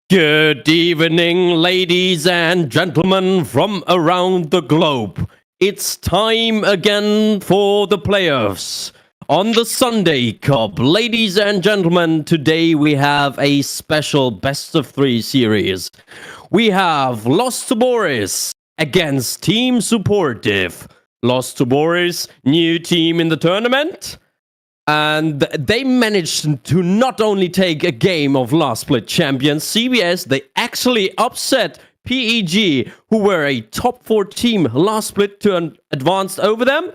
Good evening, ladies and gentlemen from around the globe. It's time again for the playoffs. On the Sunday Cup, ladies and gentlemen, today we have a special best of three series. We have Lost to Boris against Team Supportive. Lost to Boris, new team in the tournament. And they managed to not only take a game of last split champions CBS, they actually upset PEG, who were a top 4 team last split, to advance over them.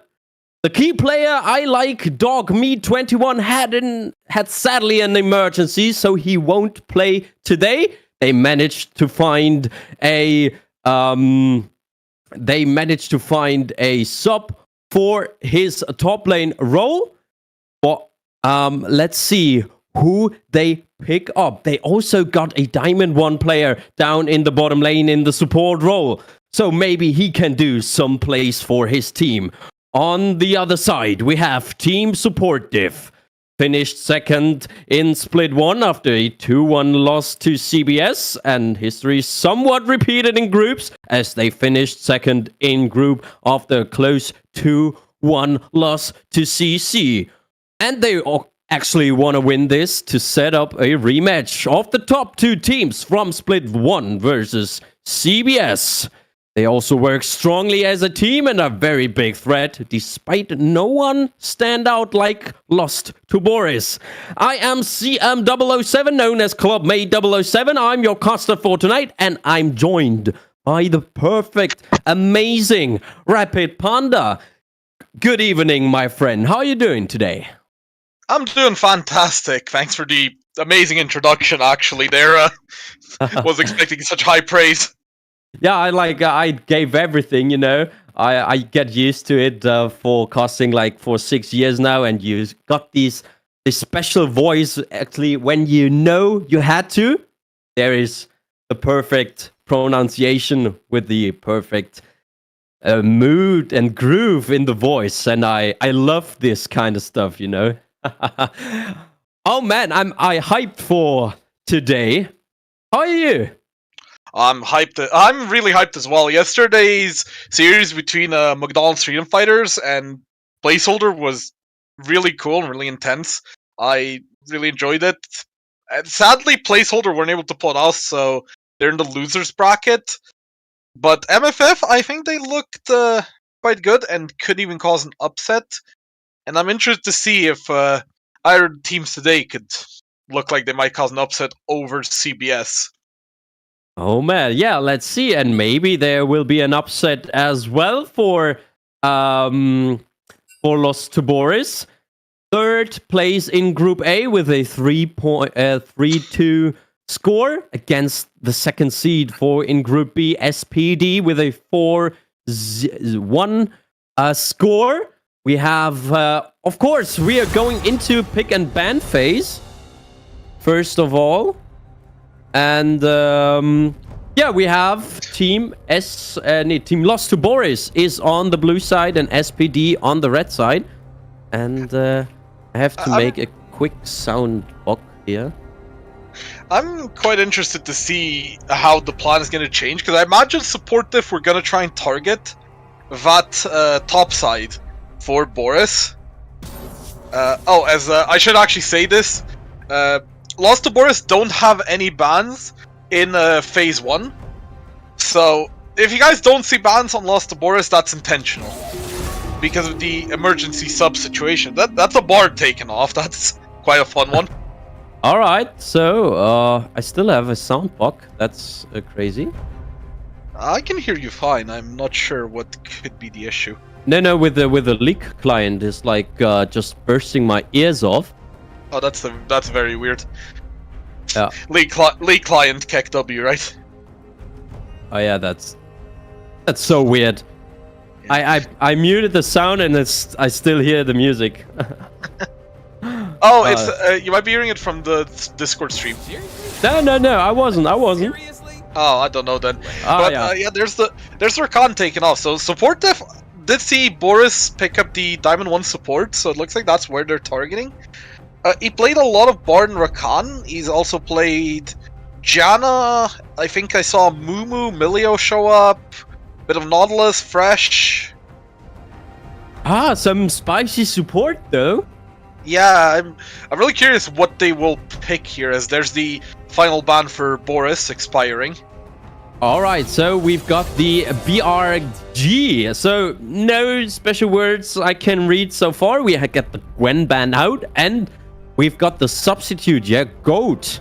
The key player I like, Dog Meat 21, had sadly an emergency, so he won't play today. They managed to find a sub for his top lane role. But let's see who they pick up. They also got a Diamond 1 player down in the bottom lane in the support role. So maybe he can do some plays for his team. On the other side, we have Team Supportive. Finished second in Split 1 after a 2-1 loss to CBS. And history somewhat repeated in groups as they finished second in group after a close 2-1 loss to CC. And they actually want to win this to set up a rematch of the top 2 teams from Split 1 versus CBS. They also work strongly as a team and are a very big threat, despite no one stand out like Lost to Boris. I am CM007, known as Club Mate 007. I'm your caster for tonight, and I'm joined by the perfect, amazing Rapid Panda. Good evening, my friend. How are you doing today? I'm doing fantastic. Thanks for the amazing introduction, actually. There, was expecting such high praise. Yeah, I gave everything, you know. I get used to it for casting for 6 years now, and you got this special voice, actually, when you know you had to. There is the perfect pronunciation with the perfect mood and groove in the voice, and I love this kind of stuff, you know. Oh man, I hyped for today. How are you? I'm hyped. I'm really hyped as well. Yesterday's series between McDonald's Freedom Fighters and Placeholder was really cool and really intense. I really enjoyed it. And sadly, Placeholder weren't able to pull it off, so they're in the losers bracket. But MFF, I think they looked quite good and could even cause an upset. And I'm interested to see if either teams today could look like they might cause an upset over CBS. Oh man, yeah, let's see. And maybe there will be an upset as well for Lost to Boris. Third place in Group A with a 3-2 score against the second seed in Group B, SPD, with a 4-1 score. We have, of course, we are going into pick and ban phase, first of all. And, yeah, we have Team Lost to Boris is on the blue side and SPD on the red side. And I have to make a quick sound box here. I'm quite interested to see how the plan is going to change, because I imagine Supportive we're going to try and target that top side for Boris. I should actually say this. Lost to Boris don't have any bans in Phase 1. So, if you guys don't see bans on Lost to Boris, that's intentional. Because of the emergency sub situation. That's a BOR taken off. That's quite a fun one. Alright, so I still have a sound block. That's crazy. I can hear you fine. I'm not sure what could be the issue. No, with the leak client is just bursting my ears off. Oh, that's very weird. Yeah. Leak client KEKW, right? Oh yeah, that's so weird. Yeah. I muted the sound and I still hear the music. Oh, it's you might be hearing it from the Discord stream. No, I wasn't. Seriously? Oh, I don't know then. But yeah, there's Rakan taken off. So Supportive did see Boris pick up the Diamond 1 support, so it looks like that's where they're targeting. He played a lot of BOR and Rakan. He's also played Janna, I think I saw Mumu, Milio show up. Bit of Nautilus, fresh. Ah, some spicy support though. Yeah, I'm really curious what they will pick here, as there's the final ban for Boris expiring. Alright, so we've got the BRG. So no special words I can read so far. We got the Gwen ban out, and we've got the substitute, yeah, Goat,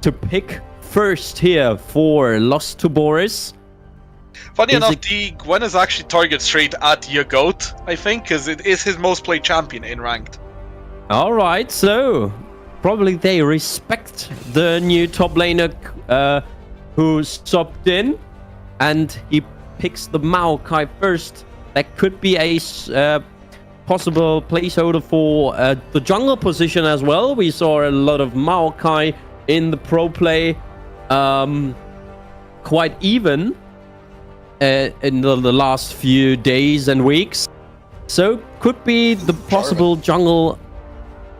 to pick first here for Lost to Boris. Funny enough, the Gwen is actually target straight at Yagoat, I think, because it is his most played champion in ranked. Alright, so probably they respect the new top laner who subbed in, and he picks the Maokai first. That could be a possible placeholder for the jungle position as well. We saw a lot of Maokai in the pro play, quite even in the last few days and weeks. So could be the possible jungle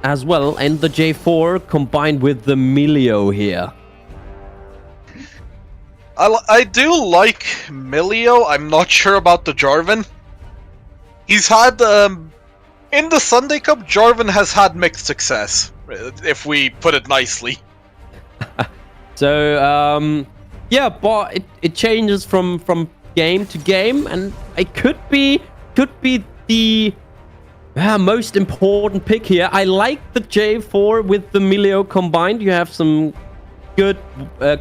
as well, and the J4 combined with the Milio here. I do like Milio. I'm not sure about the Jarvan. He's had in the Sunday Cup, Jarvan has had mixed success, if we put it nicely. So yeah, but it changes from game to game, and it could be the most important pick here. I like the J4 with the Milio combined. You have some good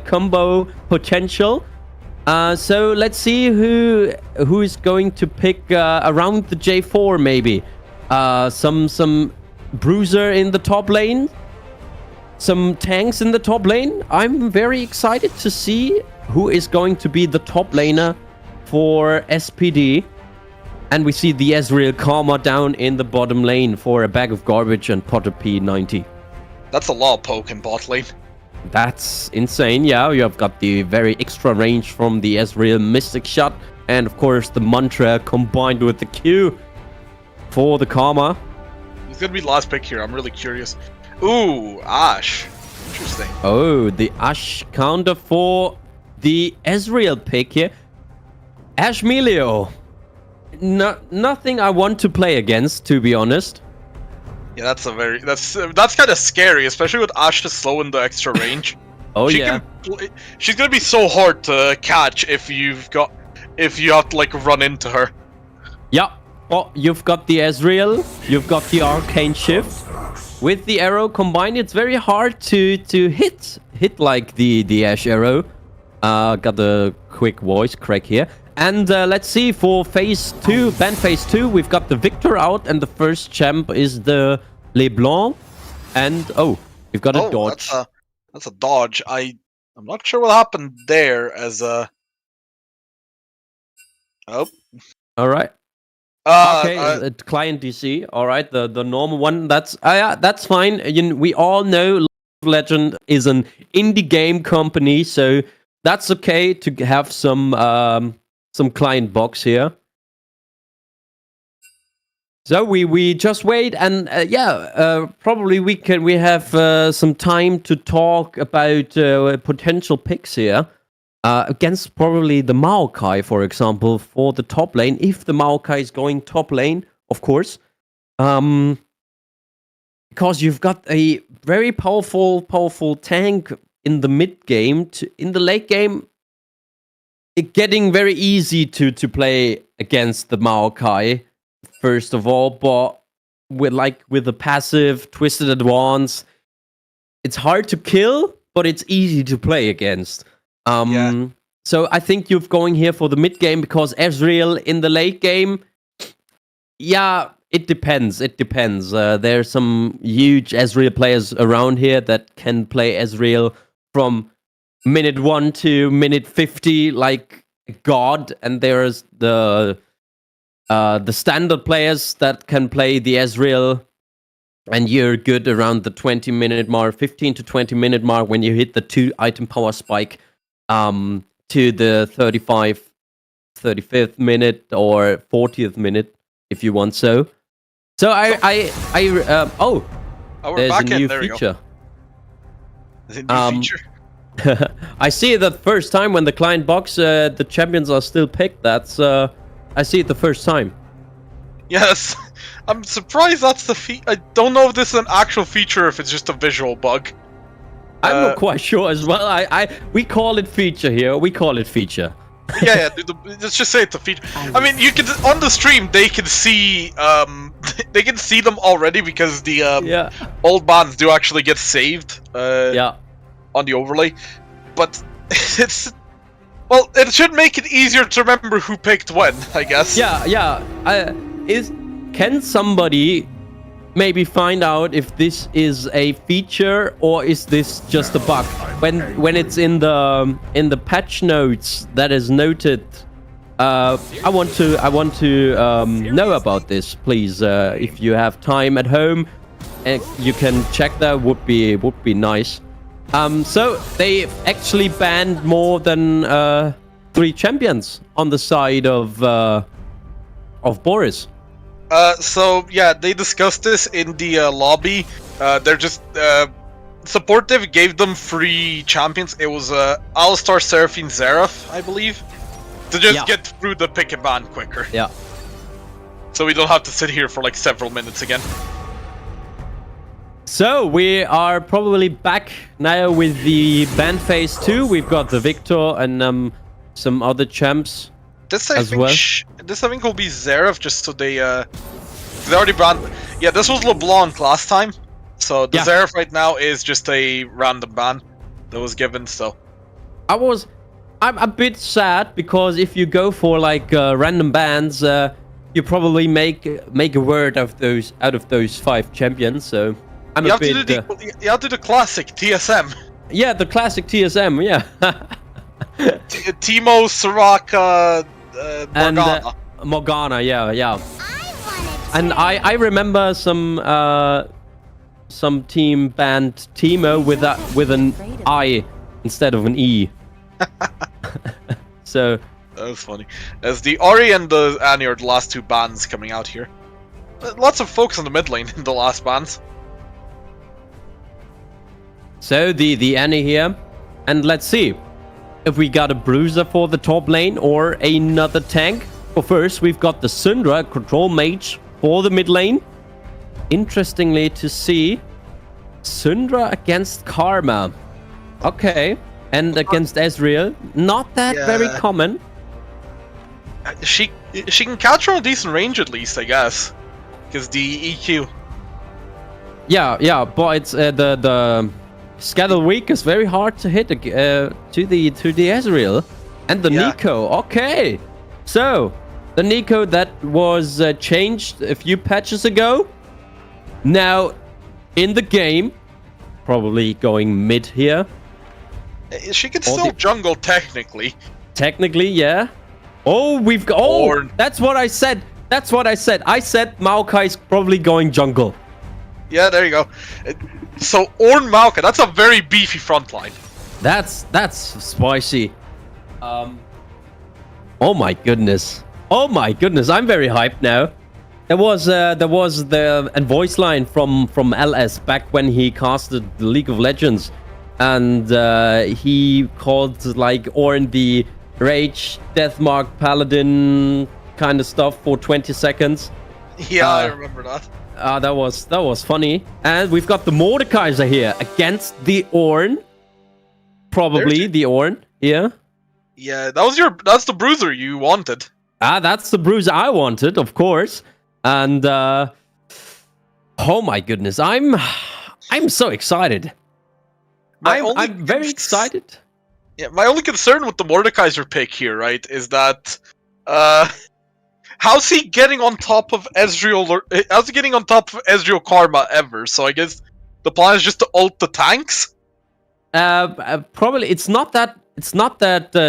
combo potential. So let's see who is going to pick around the J4 maybe. Some bruiser in the top lane, some tanks in the top lane. I'm very excited to see who is going to be the top laner for SPD. And we see the Ezreal Karma down in the bottom lane for a bag of garbage and Potter P90. That's a lot of poke in bot lane. That's insane, yeah. You have got the very extra range from the Ezreal Mystic Shot, and of course the Mantra combined with the Q for the Karma. He's gonna be the last pick here. I'm really curious. Ooh, Ashe. Interesting. Oh, the Ashe counter for the Ezreal pick here. Ashe Milio. Nothing I want to play against, to be honest. Yeah, that's kind of scary, especially with Ashe to slow in the extra range. Oh yeah. She's gonna be so hard to catch if you have to like run into her. Yeah. Oh, you've got the Ezreal, you've got the Arcane Shift. With the arrow combined, it's very hard to hit like the Ashe arrow. Got the quick voice crack here. And let's see, for phase 2, ban phase 2, we've got the Victor out, and the first champ is the LeBlanc. And oh, we've got a dodge. That's a dodge. I'm not sure what happened there as a... Oh. Alright. Okay, client DC. Alright, the normal one. That's fine. We all know League of Legends is an indie game company, so that's okay to have some client box here. So we just wait, and probably we have some time to talk about potential picks here against probably the Maokai, for example, for the top lane. If the Maokai is going top lane, of course, because you've got a very powerful tank in the mid game. In the late game, it's getting very easy to play against the Maokai, first of all, but with the passive Twisted Advance, it's hard to kill, but it's easy to play against. So I think you're going here for the mid game, because Ezreal in the late game, yeah, it depends. There's some huge Ezreal players around here that can play Ezreal from minute 1 to minute 50 like God, and there's the standard players that can play the Ezreal, and you're good around the 20-minute mark, 15 to 20-minute mark when you hit the 2-item power spike to the 35th minute or 40th minute if you want so. So we're there's back a new there feature. Is it new feature? I see it the first time when the client box, the champions are still picked. That's I see it the first time. Yes, I'm surprised that's the I don't know if this is an actual feature or if it's just a visual bug. I'm not quite sure as well. We call it feature here. We call it feature. Yeah, let's just say it's a feature. I mean, you can on the stream they can see they can see them already because the old bands do actually get saved on the overlay, but it's well, it should make it easier to remember who picked when, I guess. Can somebody maybe find out if this is a feature or is this just a bug? When it's in the patch notes that is noted, I want to know about this, please. If you have time at home, you can check that. Would be nice. So they actually banned more than 3 champions on the side of Boris. So yeah, they discussed this in the lobby. They're just supportive gave them 3 champions. It was Alistar, Seraphine, Xerath, I believe, to just get through the pick and ban quicker. Yeah. So we don't have to sit here for like several minutes again. So we are probably back now with the ban phase 2. We've got the Victor and some other champs. This I think will be Xerath, just so they already banned. Yeah, this was LeBlanc last time, so the Xerath right now is just a random ban that was given. So I'm a bit sad because if you go for like random bans, you probably make a word of out of those 5 champions. So I'm you a bit. You have to do the classic TSM. Yeah, the classic TSM. Yeah. Teemo, Soraka, Morgana. And Morgana, yeah. And I remember some team banned Teemo with an I instead of an E. So that was funny. As the Ori and the Annie are the last 2 bans coming out here. Lots of focus on the mid lane in the last bans. So the Annie here, and let's see if we got a bruiser for the top lane or another tank. But first, we've got the Syndra control mage for the mid lane. Interestingly to see, Syndra against Karma. Okay, and against Ezreal, not that very common. She can catch her on a decent range at least, I guess, because the EQ. Yeah, but it's the Scuttle Weak is very hard to hit to the Ezreal. And the Nico, okay. So, the Nico that was changed a few patches ago. Now, in the game, probably going mid here. She can still jungle, technically. Technically, yeah. Oh, we've got... Oh, that's what I said. That's what I said. I said Maokai's probably going jungle. Yeah, there you go. So Ornn Maokai, that's a very beefy front line. That's spicy. Oh my goodness. Oh my goodness. I'm very hyped now. There was the voice line from LS back when he casted the League of Legends, and he called like Ornn the Rage Deathmark Paladin kind of stuff for 20 seconds. Yeah, I remember that. That was funny. And we've got the Mordekaiser here against the Ornn. Probably the Ornn here. Yeah, that's the bruiser you wanted. That's the bruiser I wanted, of course. And oh my goodness, I'm so excited. I'm very excited. Yeah, my only concern with the Mordekaiser pick here, right, is that how's he getting on top of Ezreal? How's he getting on top of Ezreal Karma ever? So I guess the plan is just to ult the tanks. Probably it's not that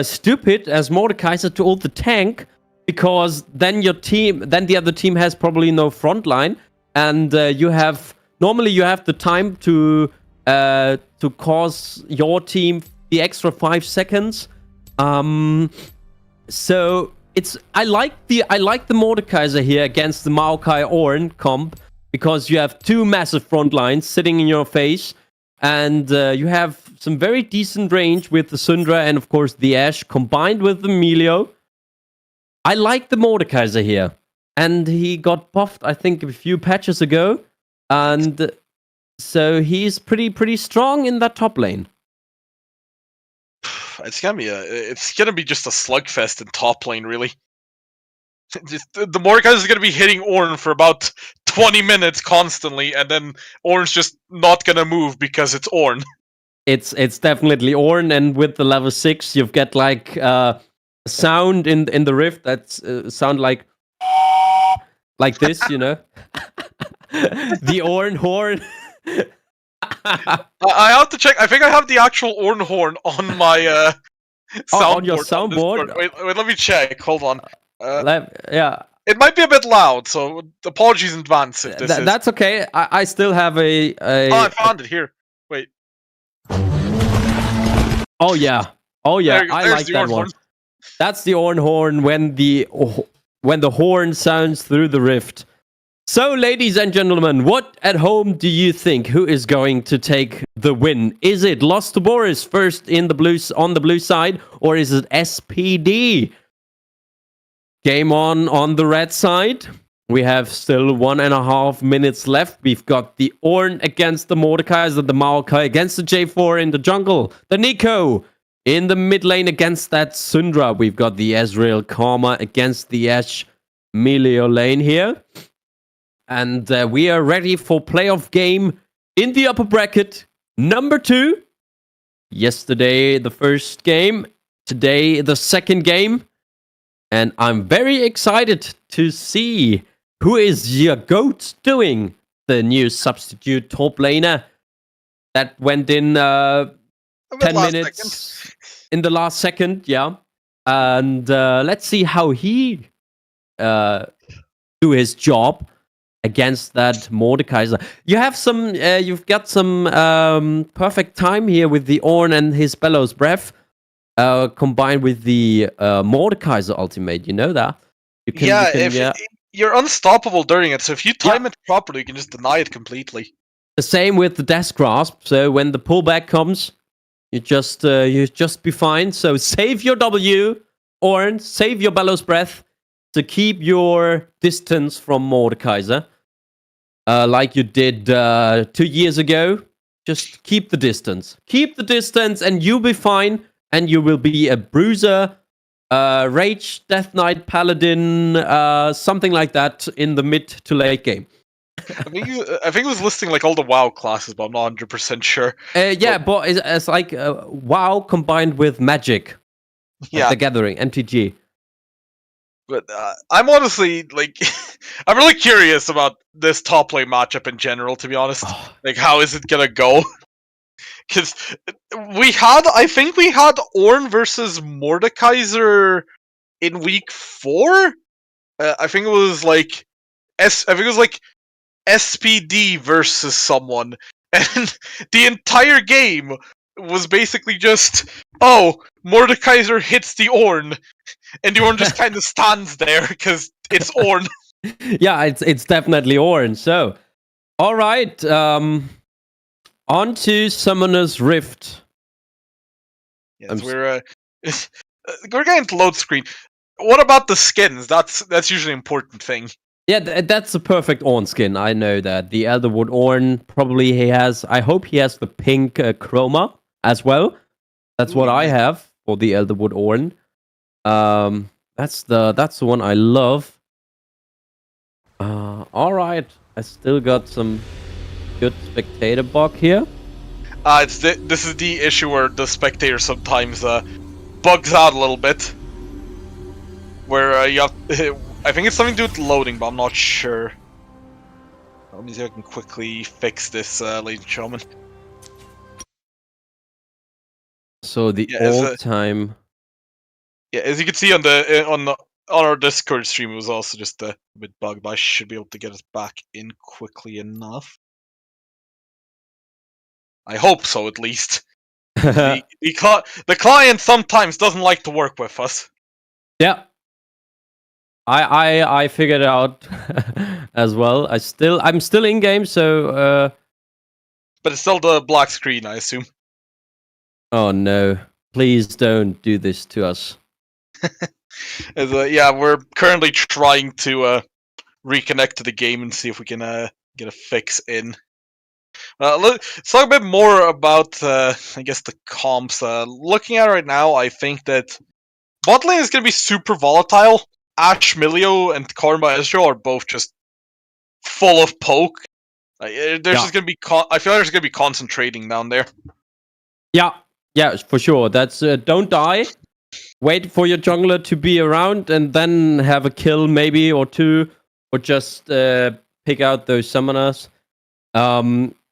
stupid as Mordekaiser to ult the tank, because then the other team has probably no front line, and you have the time to cause your team the extra 5 seconds. So I like the Mordekaiser here against the Maokai Ornn comp, because you have 2 massive front lines sitting in your face, and you have some very decent range with the Syndra and, of course, the Ashe combined with the Melio. I like the Mordekaiser here. And he got buffed, I think, a few patches ago. And so he's pretty strong in that top lane. It's gonna be just a slugfest in top lane, really. Just, the Mordekaiser is gonna be hitting Ornn for about 20 minutes constantly, and then Ornn's just not gonna move because it's Ornn. It's definitely Ornn, and with the level 6, you've got like sound in the rift that's sound like this, you know. The Ornn horn. I have to check. I think I have the actual Ornn horn on my soundboard. On your soundboard? Wait, let me check. Hold on. Yeah. It might be a bit loud, so apologies in advance if this is. That's okay. I still have a. Oh, I found it here. Wait. Oh yeah. I like that one. Horn. That's the Ornn horn when the horn sounds through the rift. So, ladies and gentlemen, what at home do you think? Who is going to take the win? Is it Lost to Boris first on the blue side, or is it SPD? Game on the red side. We have still 1.5 minutes left. We've got the Ornn against the Mordekaiser, the Maokai against the J4 in the jungle, the Nico in the mid lane against that Syndra. We've got the Ezreal Karma against the Ashe Melio lane here. And we are ready for playoff game in the upper bracket, number 2. Yesterday, the first game. Today, the second game. And I'm very excited to see who is your GOAT doing. The new substitute top laner that went in 10 minutes in the last second. Yeah. And let's see how he do his job against that Mordekaiser. You've got some perfect time here with the Ornn and his Bellows Breath, combined with the Mordekaiser ultimate. You know that? You're unstoppable during it. So if you time it properly, you can just deny it completely. The same with the Death Grasp. So when the pullback comes, you just be fine. So save your W, Ornn. Save your Bellows Breath to keep your distance from Mordekaiser. Like you did 2 years ago. Just keep the distance. Keep the distance and you'll be fine. And you will be a Bruiser, Rage, Death Knight, Paladin, something like that in the mid to late game. I think it was listing like all the WoW classes, but I'm not 100% sure. But it's like WoW combined with Magic. Yeah. The Gathering, MTG. But I'm honestly, like, I'm really curious about this top lane matchup in general, to be honest. Like, how is it gonna go? Because I think we had Ornn versus Mordekaiser in week 4. I think it was like SPD versus someone, and the entire game was basically just, Mordekaiser hits the Ornn, and the Ornn just kind of stands there because it's Ornn. Yeah, it's definitely Ornn. So, all right. On to Summoner's Rift. Yes, we're getting to load screen. What about the skins? That's usually an important thing. Yeah, that's a perfect Ornn skin. I know that. The Elderwood Ornn, probably he has... I hope he has the pink chroma as well. That's what I have for the Elderwood Ornn. That's the one I love. Alright. I still got some good spectator bug here. This is the issue where the spectator sometimes bugs out a little bit. Where you have, I think it's something to do with loading, but I'm not sure. Let me see if I can quickly fix this, ladies and gentlemen. So the old time. Yeah, as you can see on our Discord stream, it was also just a bit bugged, but I should be able to get it back in quickly enough. I hope so, at least. The client sometimes doesn't like to work with us. Yeah. I figured it out as well. I'm still in game, so but it's still the black screen, I assume. Oh no. Please don't do this to us. Yeah, we're currently trying to reconnect to the game and see if we can get a fix in. Let's talk a bit more about, I guess, the comps. Looking at it right now, I think that bot lane is going to be super volatile. Ash, Milio, and Karma Ezreal are both just full of poke. There's just going to be. I feel like there's going to be concentrating down there. Yeah, for sure. That's don't die. Wait for your jungler to be around, and then have a kill maybe or two, or just pick out those summoners.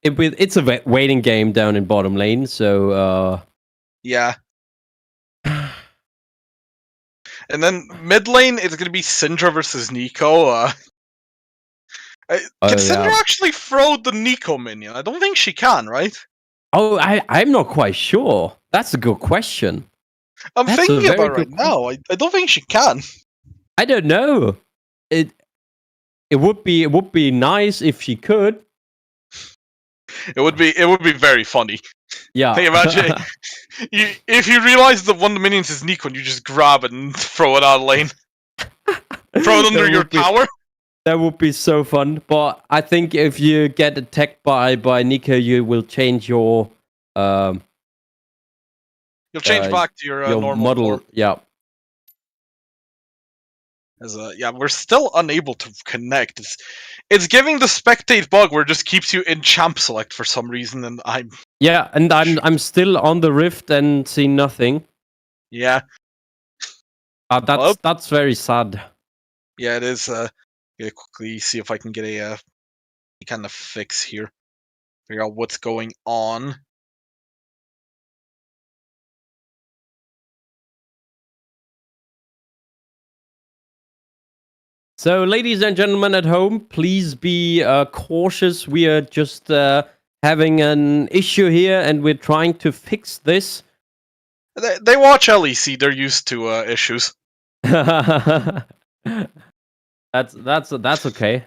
It's a waiting game down in bottom lane, so yeah. And then mid lane, it's going to be Syndra versus Nico. Can Syndra actually throw the Nico minion? I don't think she can, right? Oh, I'm not quite sure. That's a good question. I'm thinking about it right now. I don't think she can. I don't know. It would be nice if she could. It would be very funny. Yeah. Hey, imagine if you realize that one of the minions is Nico and you just grab it and throw it out of lane. Throw it under your tower. That would be so fun. But I think if you get attacked by Nico, you will change your you'll change back to your normal model. Form. Yeah. Yeah, we're still unable to connect. It's giving the spectate bug where it just keeps you in champ select for some reason, and I'm still on the rift and see nothing. Yeah. That's very sad. Yeah, it is. Yeah, quickly see if I can get a kind of fix here. Figure out what's going on. So, ladies and gentlemen at home, please be cautious. We are just having an issue here, and we're trying to fix this. They watch LEC. They're used to issues. That's okay.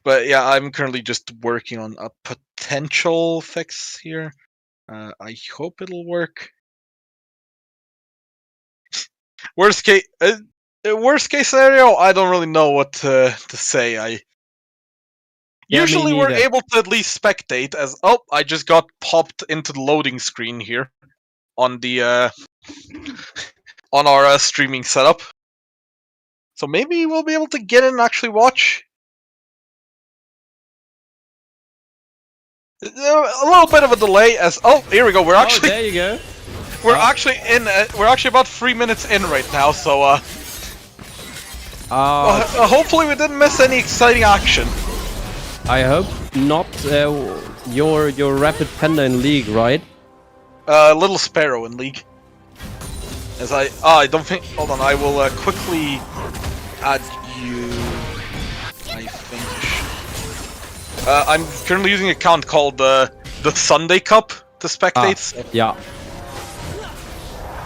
But yeah, I'm currently just working on a potential fix here. I hope it'll work. Worst case scenario, I don't really know what to say. Usually we're able to at least spectate as I just got popped into the loading screen here on the on our streaming setup. So maybe we'll be able to get in and actually watch. A little bit of a delay as here we go. We're actually there you go. We're actually in. We're actually about 3 minutes in right now. So hopefully we didn't miss any exciting action. I hope not. Your Rapid Panda in League, right? Little Sparrow in League. As I don't think. Hold on, I will quickly add you. I think. I'm currently using an account called the Sunday Cup to spectate. Yeah.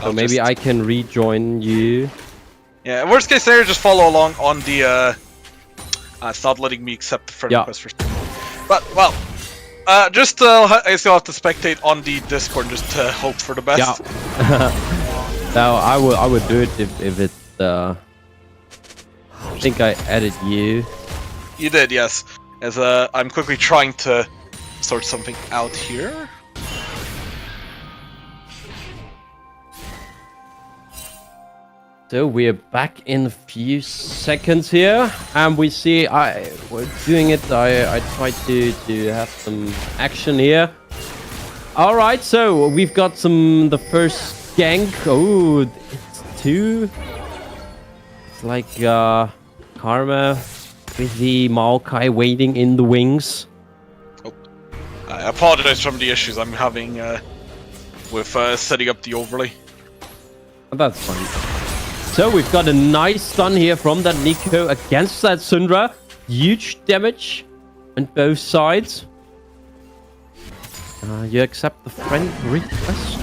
So maybe I can rejoin you. Yeah, worst case scenario, just follow along on the. It's not letting me accept the friend request for. But well, just I still have to spectate on the Discord just to hope for the best. Yeah. No, I would do it if it. I think I added you. You did, yes. As I'm quickly trying to sort something out here. So we're back in a few seconds here, and we see we're doing it. I tried to have some action here. All right, so we've got the first gank. Oh, it's two. It's like Karma with the Maokai waiting in the wings. Oh, I apologize for the issues I'm having with setting up the overlay. That's fine. So we've got a nice stun here from that Nico against that Syndra. Huge damage on both sides. You accept the friend request?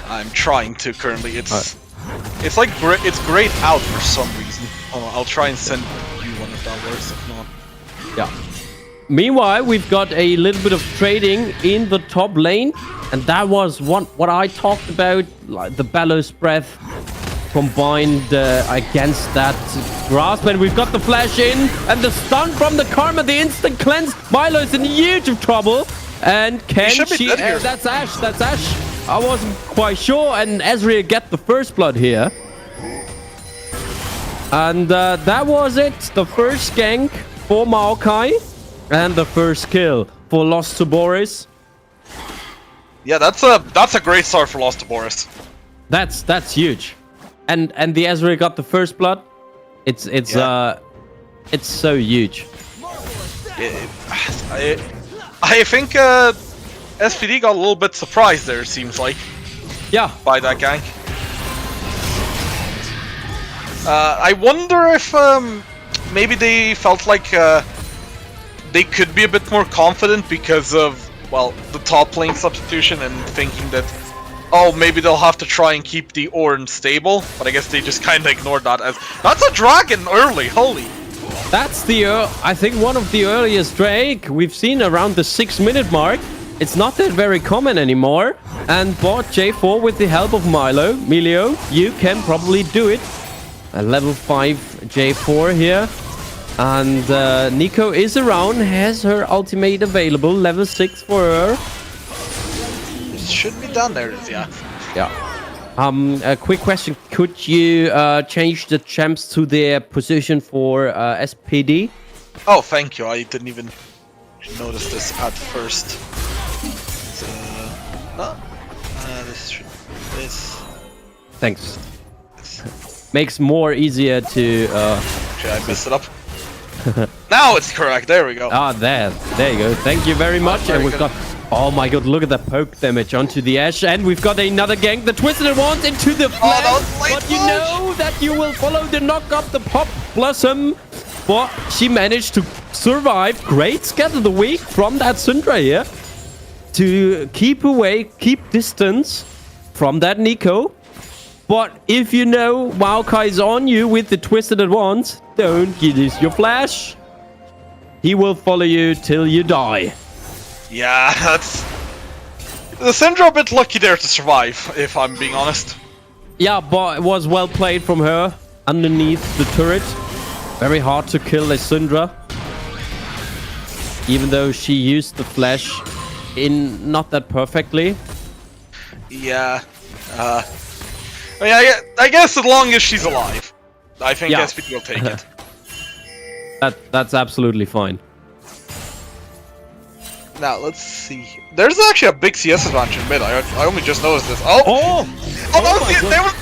I'm trying to currently. It's like it's grayed out for some reason. I'll try and send you one if that works. If not, yeah. Meanwhile, we've got a little bit of trading in the top lane. And that was what I talked about, like the Bellows Breath combined against that grasp. And we've got the flash in and the stun from the Karma, the instant cleanse. Milo's in huge of trouble. And can she... that's Ashe, that's Ashe. I wasn't quite sure. And Ezreal get the first blood here. And that was it. The first gank for Maokai. And the first kill for Lost to Boris. Yeah, that's a great start for Lost to Boris. That's huge. And the Ezreal got the first blood. It's so huge. I think SPD got a little bit surprised there, it seems like. Yeah. By that gank. I wonder if maybe they felt like they could be a bit more confident because of, well, the top lane substitution and thinking that, oh, maybe they'll have to try and keep the Ornn stable. But I guess they just kind of ignored that as, that's a dragon early, holy. That's the, I think one of the earliest Drake we've seen around the 6-minute mark. It's not that very common anymore. And bot J4 with the help of Melio, you can probably do it. A level 5 J4 here. And Nico is around, has her ultimate available, level 6 for her. It should be done there, yeah. Yeah. A quick question. Could you change the champs to their position for SPD? Oh, thank you. I didn't even notice this at first. This. Thanks. Makes more easier to... Actually, I messed it up. Now it's correct. There we go. Ah, there you go. Thank you very much. And we've got... Oh my god, look at the poke damage onto the Ashe. And we've got another gank. The Twisted Wands into the flash. But you know that you will follow the knock up the Pop Blossom. But she managed to survive. Great scatter the weak from that Syndra here. To keep away, keep distance from that Nico. But if you know Maokai's on you with the Twisted Wands, don't use your flash. He will follow you till you die. Yeah, that's... The Syndra a bit lucky there to survive, if I'm being honest. Yeah, but it was well played from her underneath the turret. Very hard to kill a Syndra. Even though she used the flash in not that perfectly. Yeah. I mean, I guess as long as she's alive, I think SPD will take it. That's absolutely fine. Now, let's see. There's actually a big CS advantage in mid. I only just noticed this. Oh,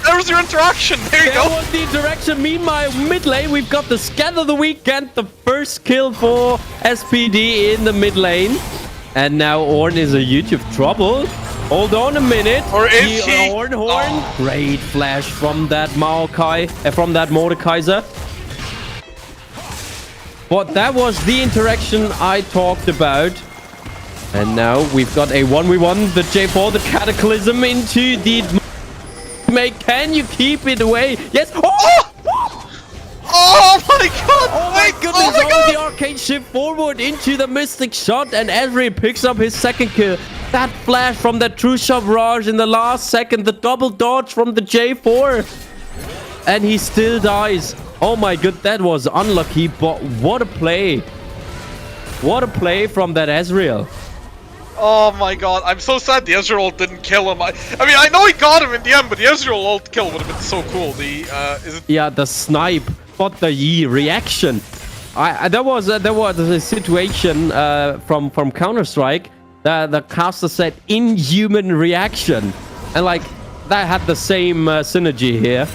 there was your interaction. There you go. There was the interaction. Meanwhile, mid lane, we've got the scan of the weekend. The first kill for SPD in the mid lane. And now Ornn is a huge of trouble. Hold on a minute. Or is he? Horn. Oh. Great flash from that Maokai, from that Mordekaiser. But that was the interaction I talked about. And now we've got a 1v1. The J4, the Cataclysm into the... Can you keep it away? Yes. Oh! Oh my god! Oh my goodness! Oh, the arcade shift forward into the Mystic Shot, and Ezreal picks up his second kill. That flash from that True Shot Raj in the last second, the double dodge from the J4, and he still dies. Oh my god, that was unlucky, but what a play! What a play from that Ezreal. Oh my god, I'm so sad the Ezreal ult didn't kill him. I mean, I know he got him in the end, but the Ezreal ult kill would have been so cool. Yeah, the snipe, but the reaction. There was a situation from Counter-Strike. The caster said inhuman reaction, and like that had the same synergy here.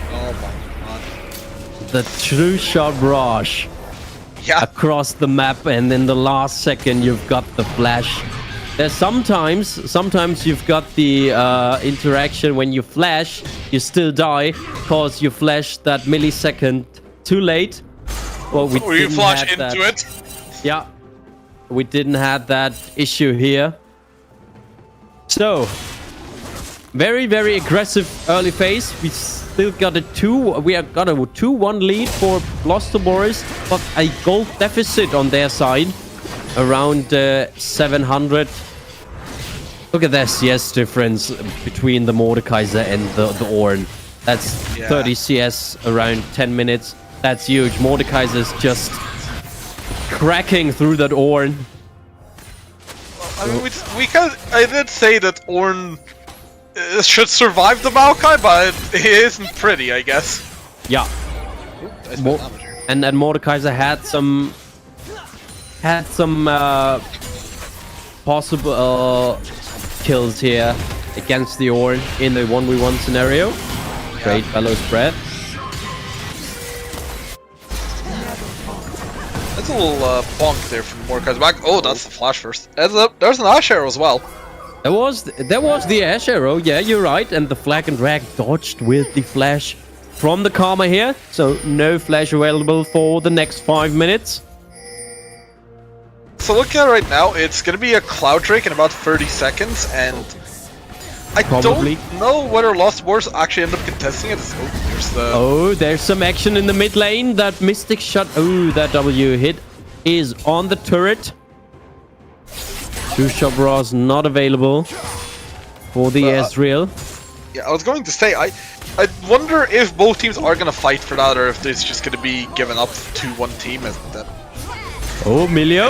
Oh my god. The True Shot Rush. Yeah. Across the map, and in the last second you've got the flash. There's sometimes you've got the interaction when you flash, you still die because you flash that millisecond too late. Well, we or you flash into it. Yeah, we didn't have that issue here. So very aggressive early phase. We still got a 2-1 lead for Lost to Boris, but a gold deficit on their side. around 700. Look at that CS difference between the Mordekaiser and the Ornn. That's 30 CS around 10 minutes. That's huge. Mordekaiser's just cracking through that Ornn. I mean, I did say that Ornn should survive the Maokai, but it isn't pretty, I guess. Yeah. And Mordekaiser had some possible kills here against the Ornn in the 1v1 scenario. Great fellow spread. That's a little bonk there from Mordekaiser back. Oh, that's the flash first. There's an Ash Arrow as well. There was the Ash Arrow, yeah, you're right. And the Flag and Drag dodged with the flash from the Karma here. So no flash available for the next 5 minutes. So looking at it right now, it's going to be a Cloud Drake in about 30 seconds, and I don't know whether Lost Wars actually end up contesting it. There's some action in the mid lane. That Mystic shot. Oh, that W hit is on the turret. Two Shop Raws not available for the Ezreal. Yeah, I was going to say, I wonder if both teams are going to fight for that, or if it's just going to be given up to one team. Oh, Milio.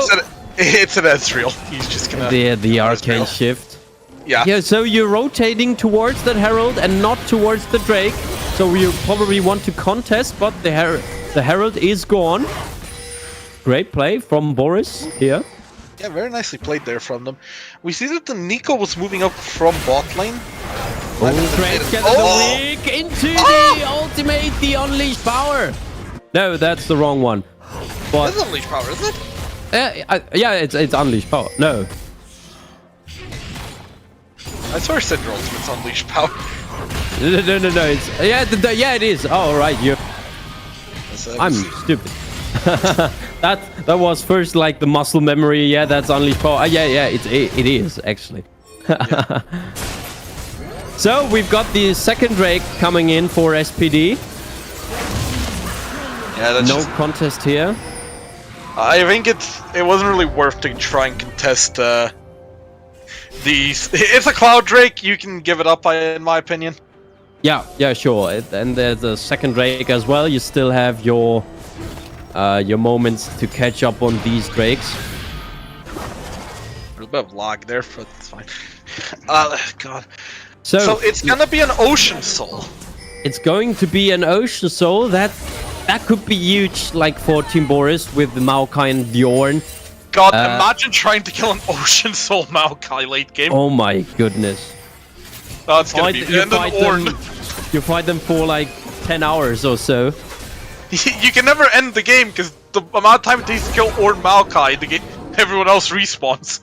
It's an Ezreal. He's just going to... The arcane shift. Yeah, so you're rotating towards that Herald and not towards the Drake. So you probably want to contest, but the Herald is gone. Great play from Boris here. Yeah, very nicely played there from them. We see that the Nico was moving up from bot lane. Great get the weak into the ultimate, the Unleashed Power. No, that's the wrong one. But it's Unleashed Power, is it? Yeah, it's Unleashed Power. No. I swear Syndra Ultimate's Unleashed Power. No. It's it is. Oh right, you. I'm stupid. that was first like the muscle memory. Yeah, that's Unleashed Power. Yeah, it is actually. Yeah. So we've got the second Drake coming in for SPD. Yeah, that's no contest here. I think it wasn't really worth to try and contest these. It's a Cloud Drake. You can give it up, in my opinion. Yeah, sure. And there's a second Drake as well. You still have your moments to catch up on these Drakes. There's a bit of lag there, but it's fine. God. So it's gonna be an Ocean Soul. It's going to be an Ocean Soul. That could be huge, like for Team Boris with the Maokai and the Ornn. God, imagine trying to kill an Ocean Soul Maokai late game. Oh my goodness. Oh, it's gonna be the end of Ornn. You fight them for like 10 hours or so. You can never end the game because the amount of time it takes to kill Ornn Maokai, everyone else respawns.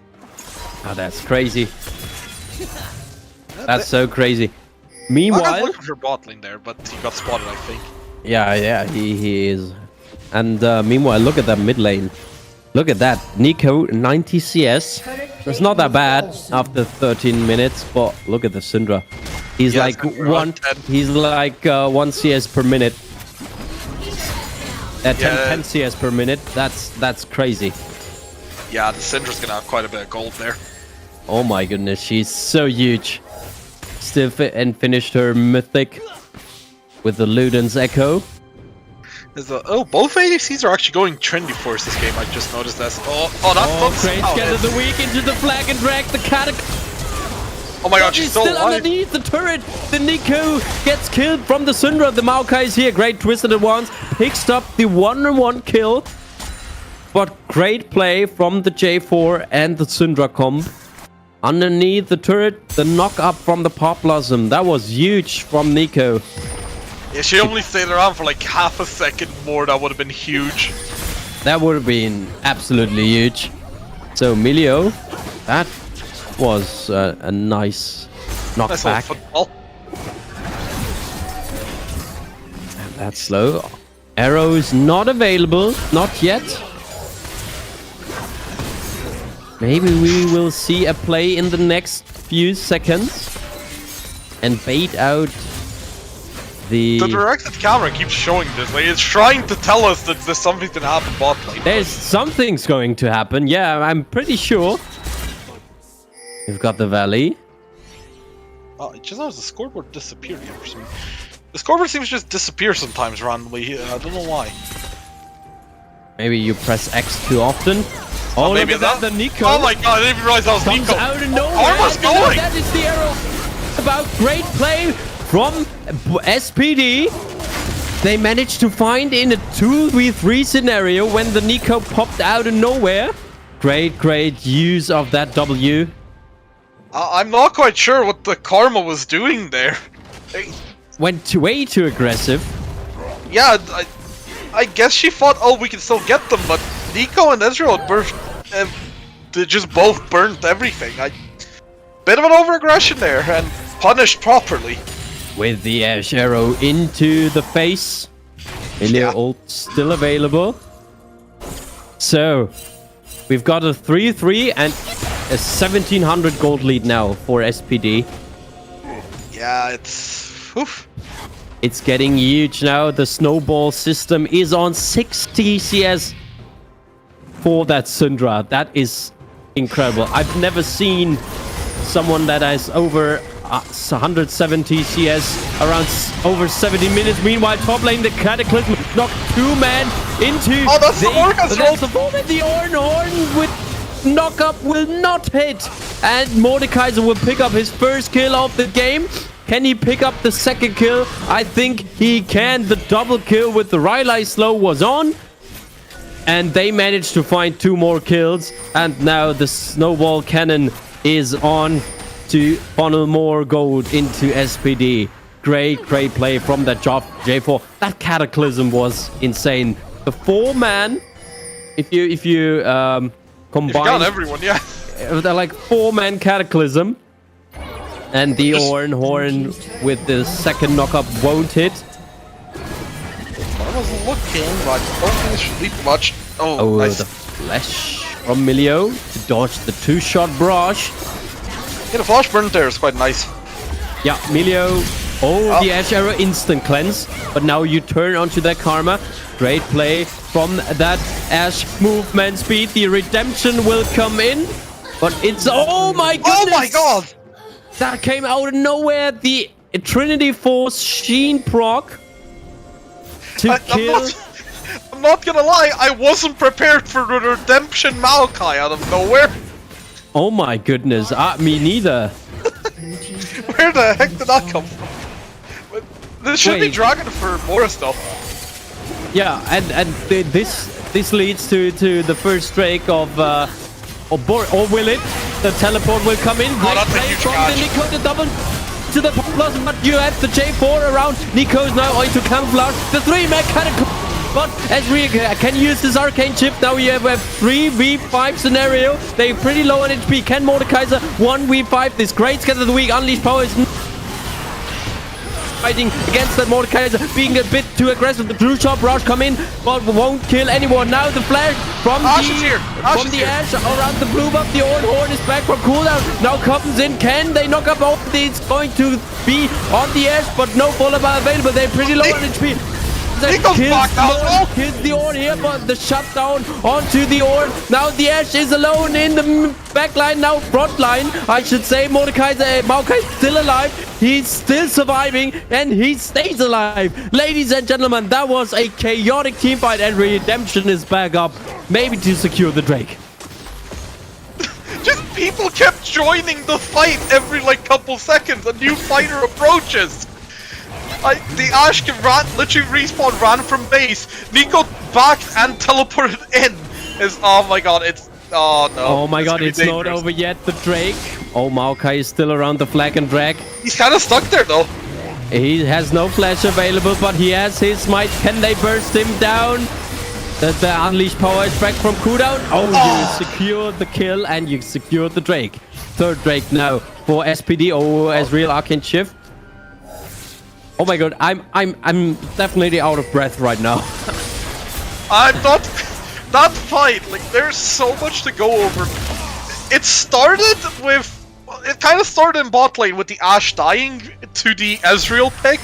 Oh, that's crazy. That's so crazy. Meanwhile, I was looking for bot lane there, but he got spotted, I think. Yeah, he is. And meanwhile, look at that mid lane. Look at that. Nico, 90 CS. It's not that bad after 13 minutes, but look at the Syndra. He's like 1 CS per minute. 10 CS per minute. That's crazy. Yeah, the Syndra's gonna have quite a bit of gold there. Oh my goodness, she's so huge. Still finished her mythic with the Luden's Echo. Both ADCs are actually going trendy for us this game. I just noticed that. That's great scatter the weak into the Flag and Drag the Oh my god, she's still underneath the turret. The Nico gets killed from the Syndra. The Maokai is here. Great twisted at once. Picks up the 1-on-1 kill. But great play from the J4 and the Syndra comp. Underneath the turret, the knock up from the Pop Blossom. That was huge from Nico. Yeah, she only stayed around for like half a second more. That would have been huge. That would have been absolutely huge. So Milio, that was a nice knockback. And that's slow. Arrows not available, not yet. Maybe we will see a play in the next few seconds and bait out The directed camera keeps showing this. Like, it's trying to tell us that there's something to happen bot lane. There's something's going to happen. Yeah, I'm pretty sure. We've got the Valley. Oh, just noticed the scoreboard disappeared here for some reason. The scoreboard seems to just disappear sometimes randomly. I don't know why. Maybe you press X too often. Oh, maybe look at that, the Nico. Oh my god, I didn't even realize that was comes Nico. Out of nowhere. Arma's going! That is the arrow. About great play from SPD. They managed to find in a 2v3 scenario when the Nico popped out of nowhere. Great use of that W. I'm not quite sure what the Karma was doing there. Went way too aggressive. Yeah, I guess she thought, oh, we can still get them, but Nico and Ezreal they just both burnt everything. Bit of an over-aggression there, and punished properly. With the Ash Arrow into the face. Ilya ult still available. So, we've got a 3-3 and a 1700 gold lead now for SPD. Yeah, it's... Oof. It's getting huge now. The snowball system is on 60 CS for that Syndra. That is incredible. I've never seen someone that has over 170 CS around over 70 minutes. Meanwhile, top lane, the Cataclysm knocked 2-man into... Oh, that's the Orcas roll! That's the moment the Horn with knock-up will not hit. And Mordekaiser will pick up his first kill of the game. Can he pick up the second kill? I think he can. The double kill with the Rylai slow was on. And they managed to find 2 more kills. And now the snowball cannon is on to funnel more gold into SPD. Great play from that J4. That Cataclysm was insane. The 4-man, if you combine... If you got everyone, yeah. They're like 4-man Cataclysm. And the Horn with the second knockup won't hit. I was looking, but I don't think it should leap much. Oh, nice. The flash from Milio to dodge the 2-shot barrage. Yeah, the flash burn there is quite nice. Yeah, Milio. The Ash Arrow instant cleanse. But now you turn onto that Karma. Great play from that Ash movement speed. The redemption will come in. But it's... Oh my goodness! Oh my god! That came out of nowhere. The Trinity Force Sheen proc to kill. I'm not gonna lie, I wasn't prepared for the redemption Maokai out of nowhere. Oh my goodness, me neither. Where the heck did that come from? This should be Dragon for Boris though. Yeah, and this leads to the first Drake of BOR, or will it? The teleport will come in. Great play from the Nico, the double to the plus, but you have the J4 around. Nico's now into camouflage. The 3-man Cataclysm, but as we can use this arcane chip, now we have a 3v5 scenario. They're pretty low on HP. Can Mordekaiser 1v5 this great scatter of the week? Unleash power is fighting against that Mordekaiser, being a bit too aggressive. The true shot rush come in, but won't kill anyone. Now the flash from the Ash around the blue buff. The Horn is back from cooldown. Now comes in. Can they knock up all? It's going to be on the Ash, but no follow-up available. They're pretty low on HP. Kills the Horn here, but the shutdown onto the Horn. Now the Ash is alone in the back line, now front line, I should say. Mordekaiser, Maokai is still alive. He's still surviving, and he stays alive. Ladies and gentlemen, that was a chaotic teamfight, and Redemption is back up, maybe to secure the Drake. Just people kept joining the fight every couple seconds. A new fighter approaches. The Ash can literally respawn, ran from base. Nico backed and teleported in. Oh my god, it's... Oh no. Oh my god, it's not over yet, the Drake. Oh, Maokai is still around the flag and drag. He's kind of stuck there though. He has no flash available, but he has his smite. Can they burst him down? The unleashed power is back from cooldown. You secured the kill and you secured the Drake. Third Drake now for SPD. Ezreal Arcane Shift. Oh my god, I'm definitely out of breath right now. I'm not. That fight, there's so much to go over. It started with. It kind of started in bot lane with the Ashe dying to the Ezreal pick.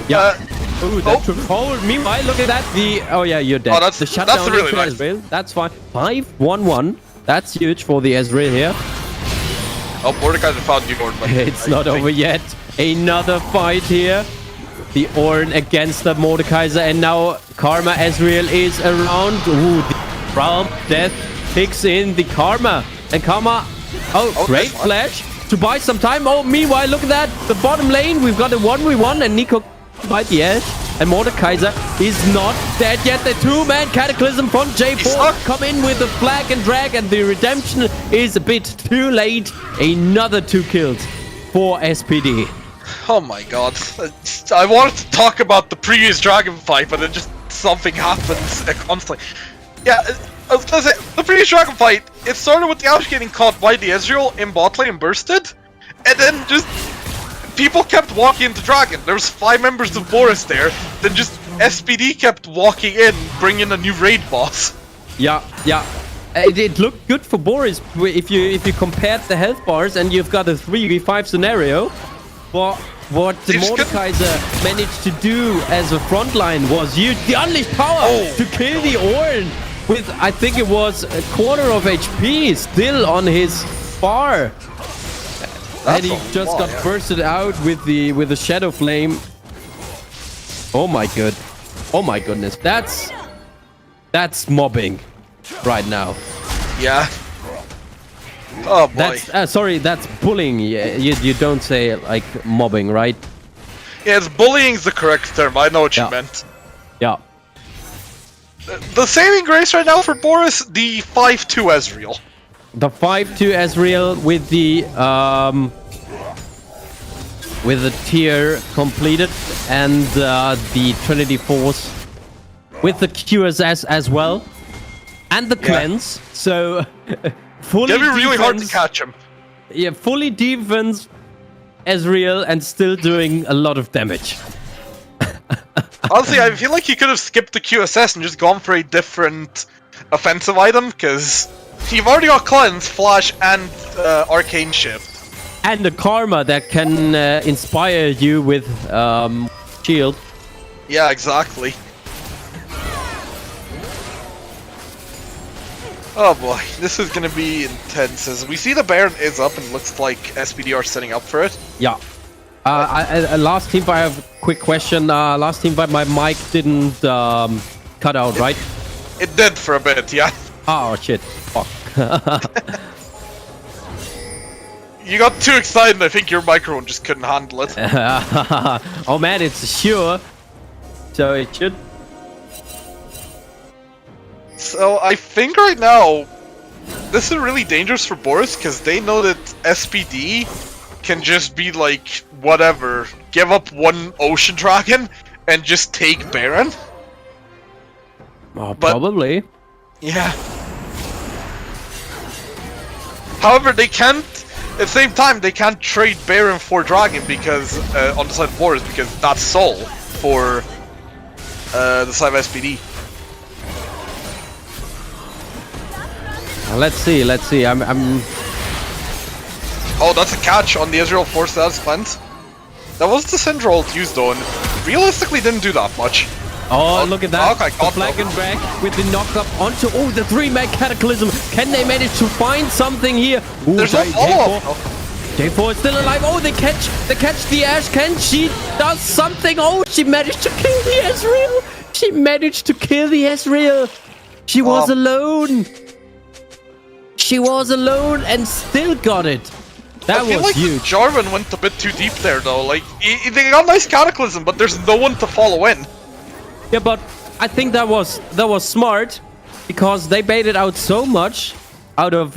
Yeah. Ooh, that's oh, meanwhile, look at that. Oh yeah, you're dead. Oh, that's the shutdown that's really into nice. Ezreal. That's fine. 5-1-1. That's huge for the Ezreal here. Oh, Mordekaiser found you, Orn. It's not over yet. Another fight here. The Orn against the Mordekaiser, and now Karma Ezreal is around. Ooh, the Realm Death picks in the Karma. And Karma, great flash to buy some time. Oh, meanwhile, look at that. The bottom lane, we've got a 1v1, and Nico by the edge. And Mordekaiser is not dead yet. The two-man Cataclysm from J4 come in with the flag and drag, and the redemption is a bit too late. Another 2 kills for SPD. Oh my god. I wanted to talk about the previous dragon fight, but then just something happens constantly. Yeah, I was gonna say, the previous dragon fight, it started with the Ashe getting caught by the Ezreal in bot lane and bursted, and then just people kept walking into dragon. There was 5 members of Boris there, then just SPD kept walking in, bringing a new raid boss. Yeah. It looked good for Boris if you compared the health bars, and you've got a 3v5 scenario. But what the Mordekaiser managed to do as a frontline was use the unleashed power to kill the Orn with, I think it was a quarter of HP still on his bar. And he just got bursted out with the Shadow Flame. Oh my goodness. That's mobbing right now. Yeah. Oh boy. That's sorry, that's bullying. Yeah, you don't say like mobbing, right? Yes, bullying's the correct term. I know what you meant. Yeah. The saving grace right now for Boris, the 5-2 Ezreal. The 5-2 Ezreal with the tier completed, and the Trinity Force with the QSS as well, and the cleanse. So fully it'll be really hard to catch him. Yeah, fully defense Ezreal and still doing a lot of damage. Honestly, I feel like he could have skipped the QSS and just gone for a different offensive item, because you've already got Cleanse, Flash, and Arcane Shift. And the Karma that can inspire you with shield. Yeah, exactly. Oh boy, this is gonna be intense. As we see the Baron is up, and looks like SPD are setting up for it. Yeah. Last team fight, I have a quick question. Last team fight, my mic didn't cut out, right? It did for a bit, yeah. Oh shit. Fuck. You got too excited, and I think your microphone just couldn't handle it. Oh man, it's sure. So it should. So I think right now, this is really dangerous for Boris, because they know that SPD can just be like, whatever, give up one Ocean Dragon and just take Baron. Oh, probably. Yeah. However, they can't, at the same time, they can't trade Baron for Dragon because, on the side of Boris, because that's Soul for the side of SPD. Let's see. I'm. Oh, that's a catch on the Ezreal Force Status Cleanse. That was the Syndra ult used though, and realistically didn't do that much. Oh, look at that. Okay, the flag and drag with the knock-up onto... Oh, the 3-man Cataclysm. Can they manage to find something here? Ooh, there's no follow-up. J4 is still alive. Oh, they catch the Ashe. Can she does something? Oh, she managed to kill the Ezreal. She managed to kill the Ezreal. She was alone. She was alone and still got it. That was like huge. Jarvan went a bit too deep there though. Like, they got nice Cataclysm, but there's no one to follow in. Yeah, but I think that was smart, because they baited out so much out of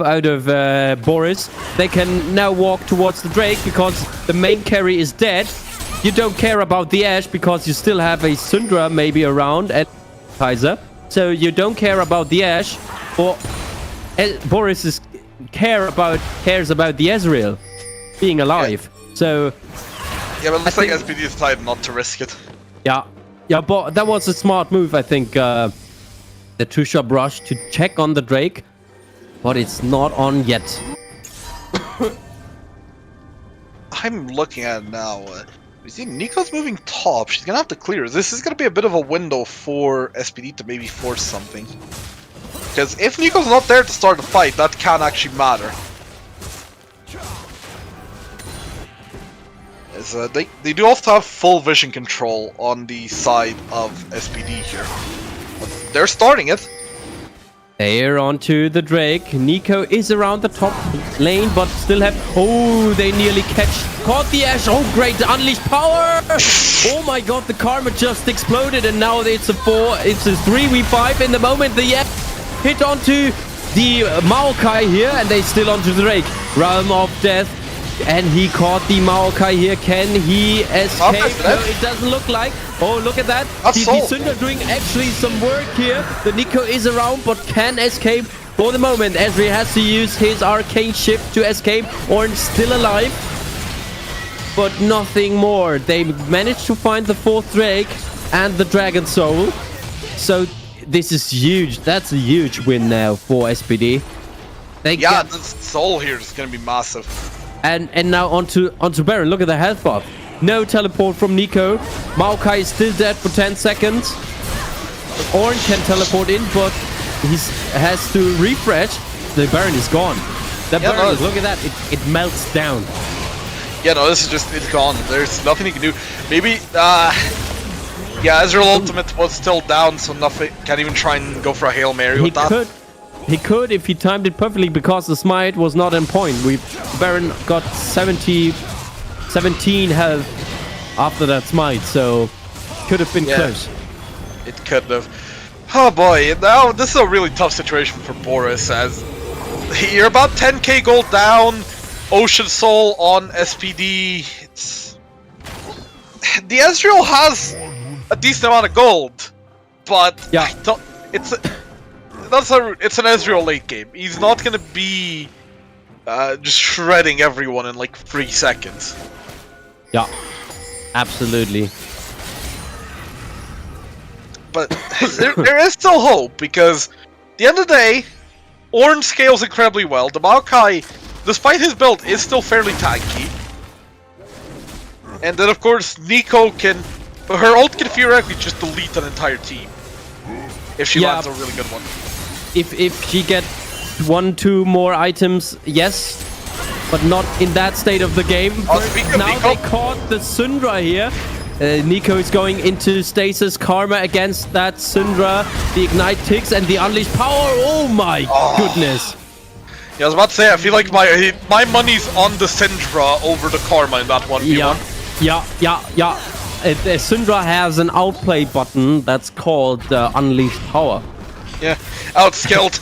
Boris. They can now walk towards the Drake because the main carry is dead. You don't care about the Ashe because you still have a Syndra maybe around and Kaiser. So you don't care about the Ashe. Or Boris cares about the Ezreal being alive. Yeah. So yeah, but it looks like SPD is decided not to risk it. Yeah, but that was a smart move, I think. The 2-shot rush to check on the Drake, but it's not on yet. I'm looking at it now. You see, Nico's moving top. She's gonna have to clear. This is gonna be a bit of a window for SPD to maybe force something. Because if Nico's not there to start the fight, that can actually matter. As, they do also have full vision control on the side of SPD here. But they're starting it. They're onto the Drake. Nico is around the top lane, but still have... Oh, they nearly caught the Ashe. Oh, great. Unleashed power. Oh my god, the Karma just exploded, and now it's a 3v5 in the moment. The hit onto the Maokai here, and they still onto the Drake. Realm of Death. And he caught the Maokai here. Can he escape? No, it doesn't look like. Oh, look at that. The Syndra doing actually some work here. The Nico is around, but can escape for the moment. Ezreal has to use his arcane shift to escape. Ornn still alive, but nothing more. They managed to find the 4th Drake and the Dragon Soul. So this is huge. That's a huge win now for SPD. Yeah, the Soul here is going to be massive. And now onto Baron. Look at the health buff. No teleport from Nico. Maokai is still dead for 10 seconds. Ornn can teleport in, but he has to refresh. The Baron is gone. The Baron, look at that. It melts down. Yeah, no, this is just, it's gone. There's nothing he can do. Maybe, yeah, Ezreal ultimate was still down, so nothing, can't even try and go for a Hail Mary with that. He could if he timed it perfectly, because the smite was not on point. Baron got 17 health after that smite, so could have been close. It could have. Oh boy, now this is a really tough situation for Boris, as you're about 10k gold down, Ocean Soul on SPD. The Ezreal has a decent amount of gold, but yeah, it's an Ezreal late game. He's not gonna be just shredding everyone in like 3 seconds. Yeah, absolutely. But there is still hope, because at the end of the day, Ornn scales incredibly well. The Maokai, despite his build, is still fairly tanky. And then of course Nico can, her ult can theoretically just delete an entire team if she lands a really good one. If she gets 1-2 more items, yes, but not in that state of the game. Now they caught the Syndra here. Nico is going into stasis. Karma against that Syndra. The ignite ticks and the unleashed power. Oh my goodness. Yeah, I was about to say, I feel like my money's on the Syndra over the Karma in that 1v1. Yeah. Syndra has an outplay button that's called unleashed power. Yeah, outskilled.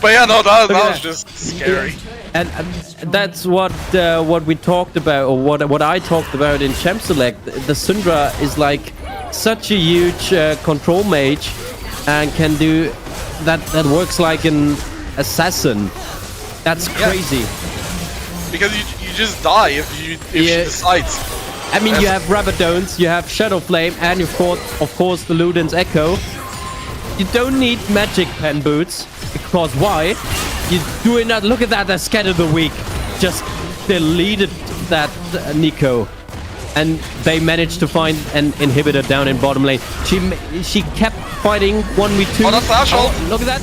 But yeah, no, that was just scary. And that's what we talked about, or what I talked about in Champ Select. The Syndra is like such a huge control mage, and can do that. That works like an assassin. That's crazy. Because you just die if she decides. I mean, you have Rabadons, you have Shadow Flame, and of course the Luden's Echo. You don't need magic pen boots, because why? You do it not. Look at that, Scatter the Weak just deleted that Nico, and they managed to find an inhibitor down in bottom lane. She kept fighting 1v2. Oh, that's Flash ult. Look at that,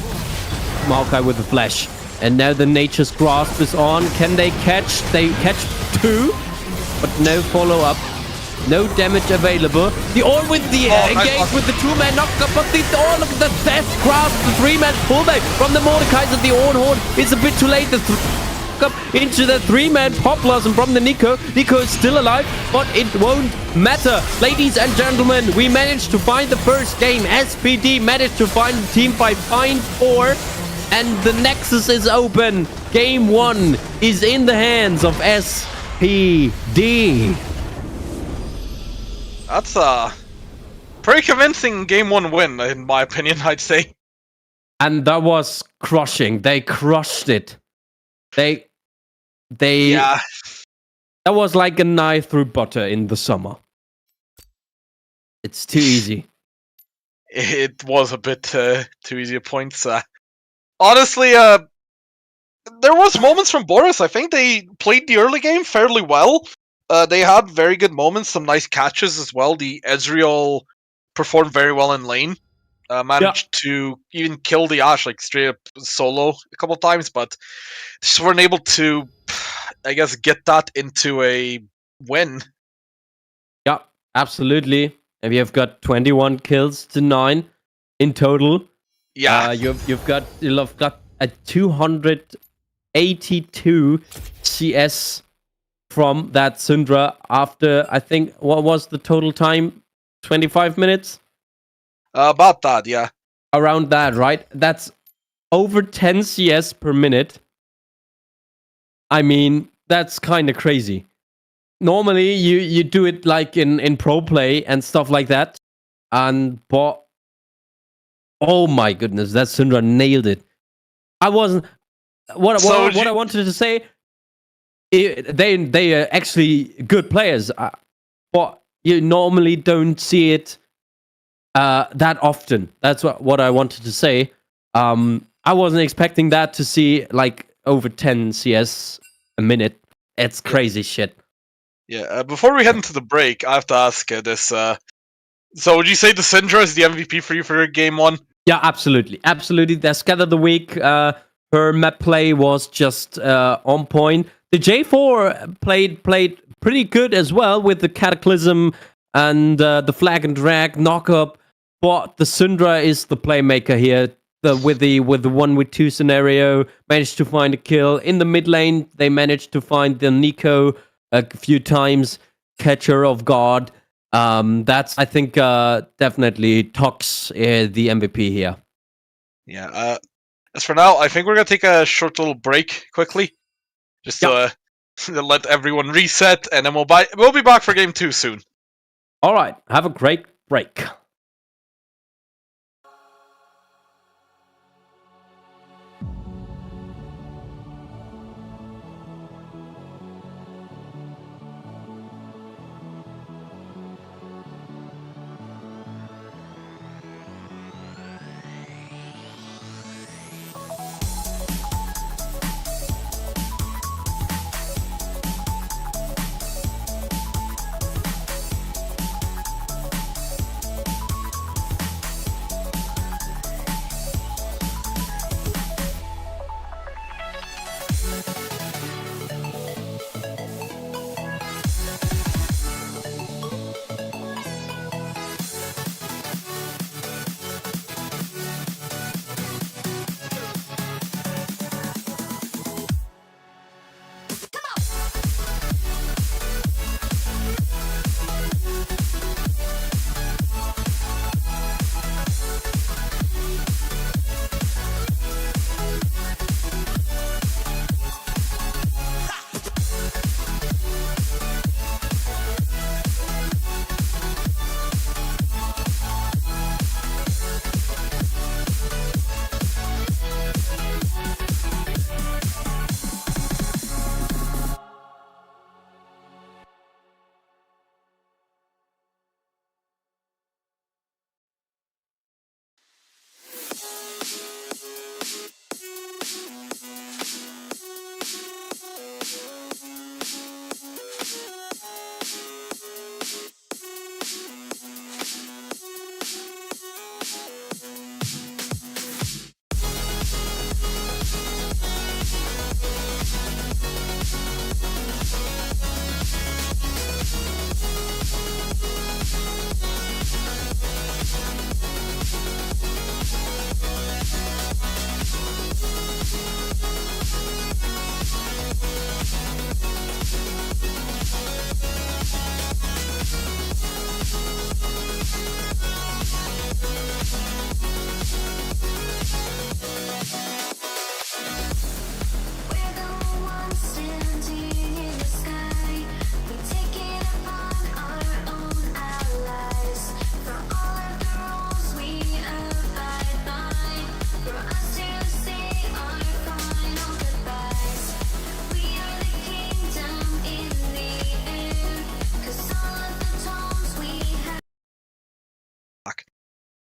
Maokai with the flash, and now the Nature's Grasp is on. Can they catch? They catch 2, but no follow up. No damage available. The Ornn with the engage with the 2-man knockup, but the Ornn, look at the Death Grasp, the 3-man pullback from the Mordekaiser. The Ornn horn is a bit too late. The up into the 3-man pop blossom from the Nico. Nico is still alive, but it won't matter. Ladies and gentlemen, we managed to find the first game. SPD managed to find the team by Find 4, and the Nexus is open. Game 1 is in the hands of SPD. That's a pretty convincing game 1 win, in my opinion, I'd say. And that was crushing. They crushed it. They that was like a knife through butter in the summer. It's too easy. It was a bit too easy at points. Honestly, there was moments from Boris. I think they played the early game fairly well. They had very good moments, some nice catches as well. The Ezreal performed very well in lane. Managed to even kill the Ashe like straight up solo a couple times, but just weren't able to, I guess, get that into a win. Yeah, absolutely. And we have got 21 kills to 9 in total. Yeah, You've got a 282 CS from that Syndra after, I think, what was the total time? 25 minutes? about that. Yeah, Around that, right? That's over 10 CS per minute. I mean, that's kind of crazy. Normally, you do it like in pro play and stuff like that. But oh my goodness, that Syndra nailed it. I wasn't. What I wanted to say, they are actually good players, but you normally don't see it that often. That's what I wanted to say. I wasn't expecting that to see like over 10 CS a minute. It's crazy shit. Yeah. Before we head into the break, I have to ask this. So, would you say the Syndra is the MVP for you for game 1? Yeah, absolutely. The Scatter the Week, her map play was just on point. The J4 played pretty good as well with the Cataclysm and the Flag and Drag knock-up. But the Syndra is the playmaker here. With the 1v2 scenario, managed to find a kill. In the mid lane, they managed to find the Nico a few times, catcher of God. That's, I think, definitely Tox the MVP here. Yeah. As for now, I think we're gonna take a short little break quickly, just to let everyone reset, and then we'll be back for game 2 soon. All right, have a great break.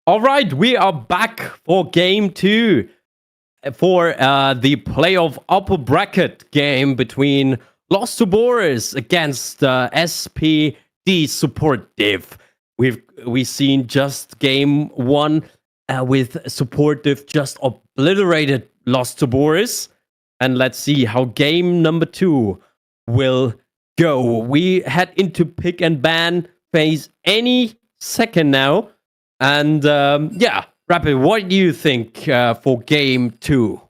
All right, we are back for game 2 for the playoff upper bracket game between Lost to Boris against SPD support div. We've seen just game 1 with support div just obliterated Lost to Boris. And let's see how game number 2 will go. We head into pick and ban phase any second now. And yeah, Rapid, what do you think for game 2?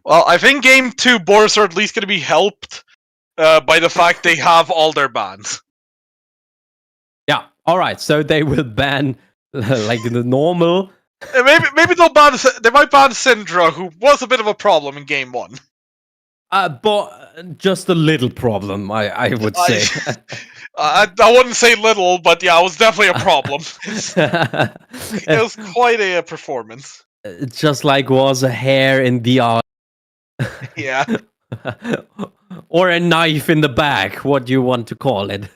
Well, I think game 2 Boris are at least going to be helped by the fact they have all their bans. Yeah, all right. So they will ban like the normal. Maybe they'll ban. They might ban Syndra, who was a bit of a problem in game 1. But just a little problem, I would say. I wouldn't say little, but yeah, it was definitely a problem. It was quite a performance. It just like was a hair in the eye. Yeah. Or a knife in the back, what do you want to call it?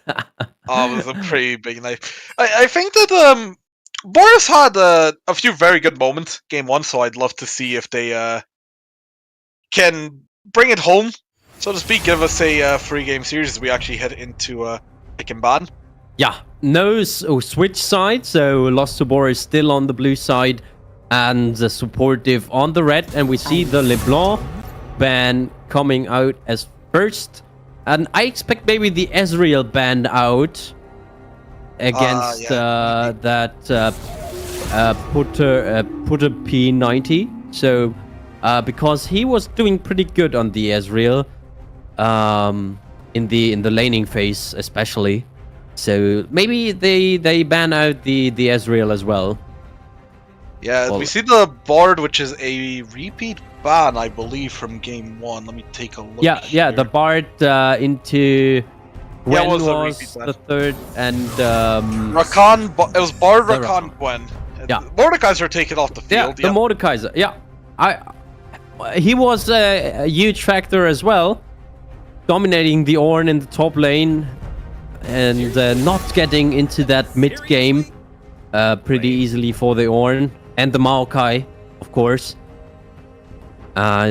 Oh, it was a pretty big knife. I think that Boris had a few very good moments game 1, so I'd love to see if they can bring it home, so to speak, give us a free game series as we actually head into pick and ban. Yeah, no switch side, so Lost to Boris is still on the blue side and the supportive on the red, and we see the LeBlanc ban coming out as first, and I expect maybe the Ezreal ban out against that Putter P90. So because he was doing pretty good on the Ezreal in the laning phase especially, so maybe they ban out the Ezreal as well. Yeah, we see the Bard, which is a repeat ban, I believe, from game 1. Let me take a look. Yeah, here. the Bard into Gwen was the the third, and Rakan. It was Bard, Rakan, Gwen. Yeah, Mordekaiser taken off the field. Yeah, the Mordekaiser. Yeah, he was a huge factor as well, dominating the Ornn in the top lane and not getting into that mid game pretty easily for the Ornn and the Maokai, of course.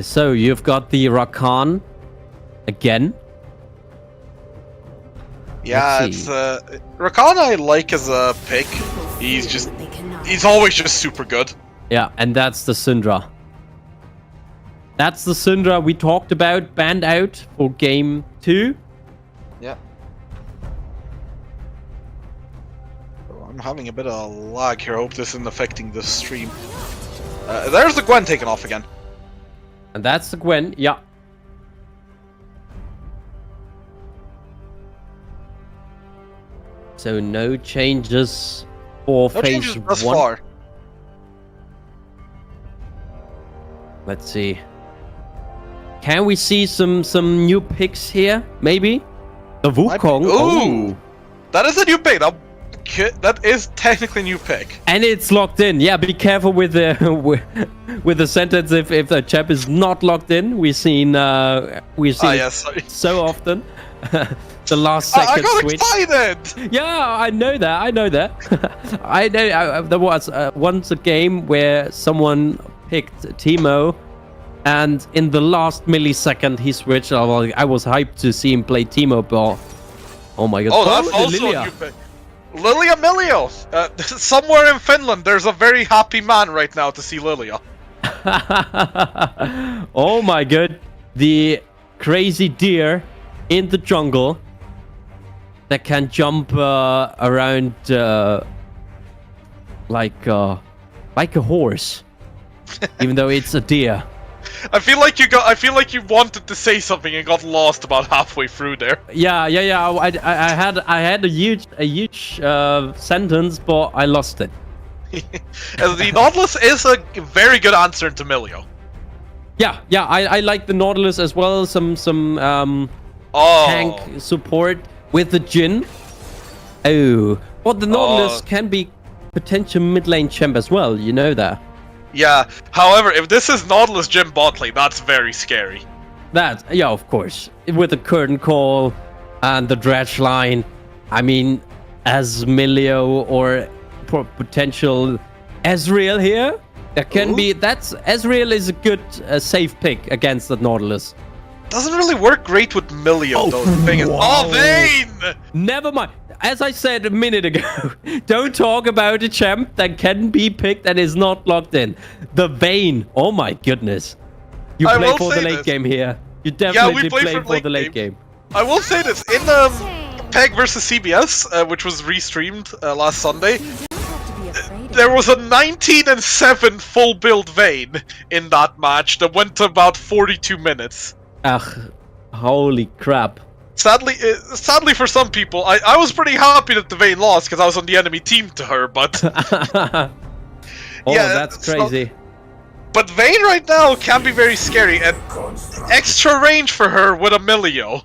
So you've got the Rakan again. Yeah, it's Rakan I like as a pick. He's always just super good. Yeah, and that's the Syndra. That's the Syndra we talked about, banned out for game 2. Yeah. Oh, I'm having a bit of lag here. I hope this isn't affecting the stream. There's the Gwen taken off again. And that's the Gwen, yeah. So no changes for phase 1. Thus far. Let's see. Can we see some new picks here? Maybe the Wukong. Ooh, that is a new pick. That is technically a new pick. And it's locked in. Yeah, be careful with the with the sentence if the chap is not locked in. We've seen so often. The last second I got switch. excited! Yeah, I know that. I know. There was once a game where someone picked Teemo, and in the last millisecond he switched. I was hyped to see him play Teemo, but oh my god! Oh, that's also Lilia. a new pick. Lilia Milio! Somewhere in Finland, there's a very happy man right now to see Lilia. Oh my god! The crazy deer in the jungle that can jump around like a horse, even though it's a deer. I feel like you wanted to say something and got lost about halfway through there. Yeah. I had a huge sentence, but I lost it. The Nautilus is a very good answer to Milio. Yeah. I like the Nautilus as well. Some tank support with the Jhin. Oh, but the Nautilus can be potential mid lane champ as well. You know that. Yeah, however, if this is Nautilus Jhin bot lane, that's very scary. Yeah, of course. With the curtain call and the dredge line, I mean, as Milio or potential Ezreal here, that can be. Ezreal is a good safe pick against the Nautilus. doesn't really work great with Milio, though. The thing is, whoa. Vayne! Never mind. As I said a minute ago, don't talk about a champ that can be picked and is not locked in. The Vayne. Oh my goodness. You I play will for the say late this. game here. You definitely play play for for the late game. I will say this, in PEG versus CBS, which was restreamed last Sunday, there was a 19-7 full build Vayne in that match that went to about 42 minutes. Ugh, holy crap. Sadly for some people, I was pretty happy that the Vayne lost because I was on the enemy team to her, but... Oh, Yeah, that's crazy. But Vayne right now can be very scary, and extra range for her with a Milio.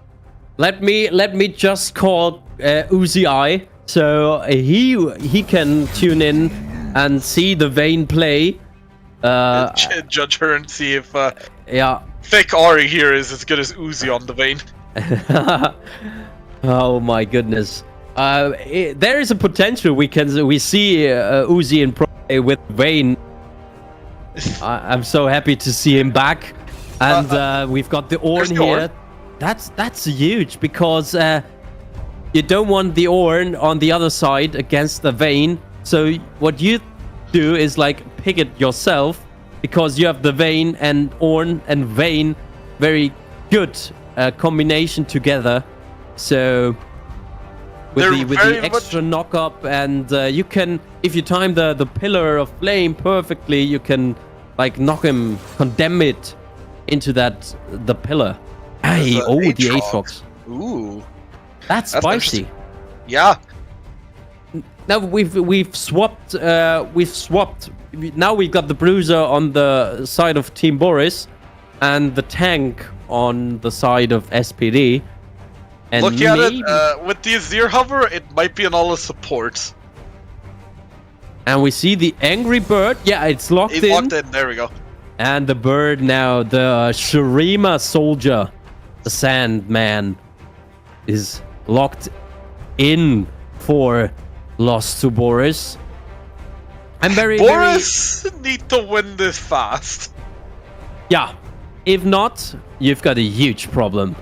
Let me just call Uzi I, so he can tune in and see the Vayne play. Judge her and see if Yeah. fake Ari here is as good as Uzi on the Vayne. Oh my goodness. There is a potential we see Uzi in pro with Vayne. I'm so happy to see him back, and we've got the Ornn the here. Ornn. That's huge because you don't want the Ornn on the other side against the Vayne. So what you do is like pick it yourself because you have the Vayne and Ornn and Vayne, very good combination together. So with the extra knock up, and you can, if you time the pillar of flame perfectly, you can like knock him, condemn it into the pillar. Hey, oh, the Aatrox. Ooh, that's spicy. Yeah. Now we've swapped. Now we've got the Bruiser on the side of Team Boris, and the tank on the side of SPD. And look at it, with the Azir hover, it might be an all support. And we see the angry bird. Yeah, it's locked in. Locked in, there we go. And the bird now, the Shurima soldier, the Sandman, is locked in for loss to Boris. I'm Boris need to win this fast. Yeah. If not, you've got a huge problem.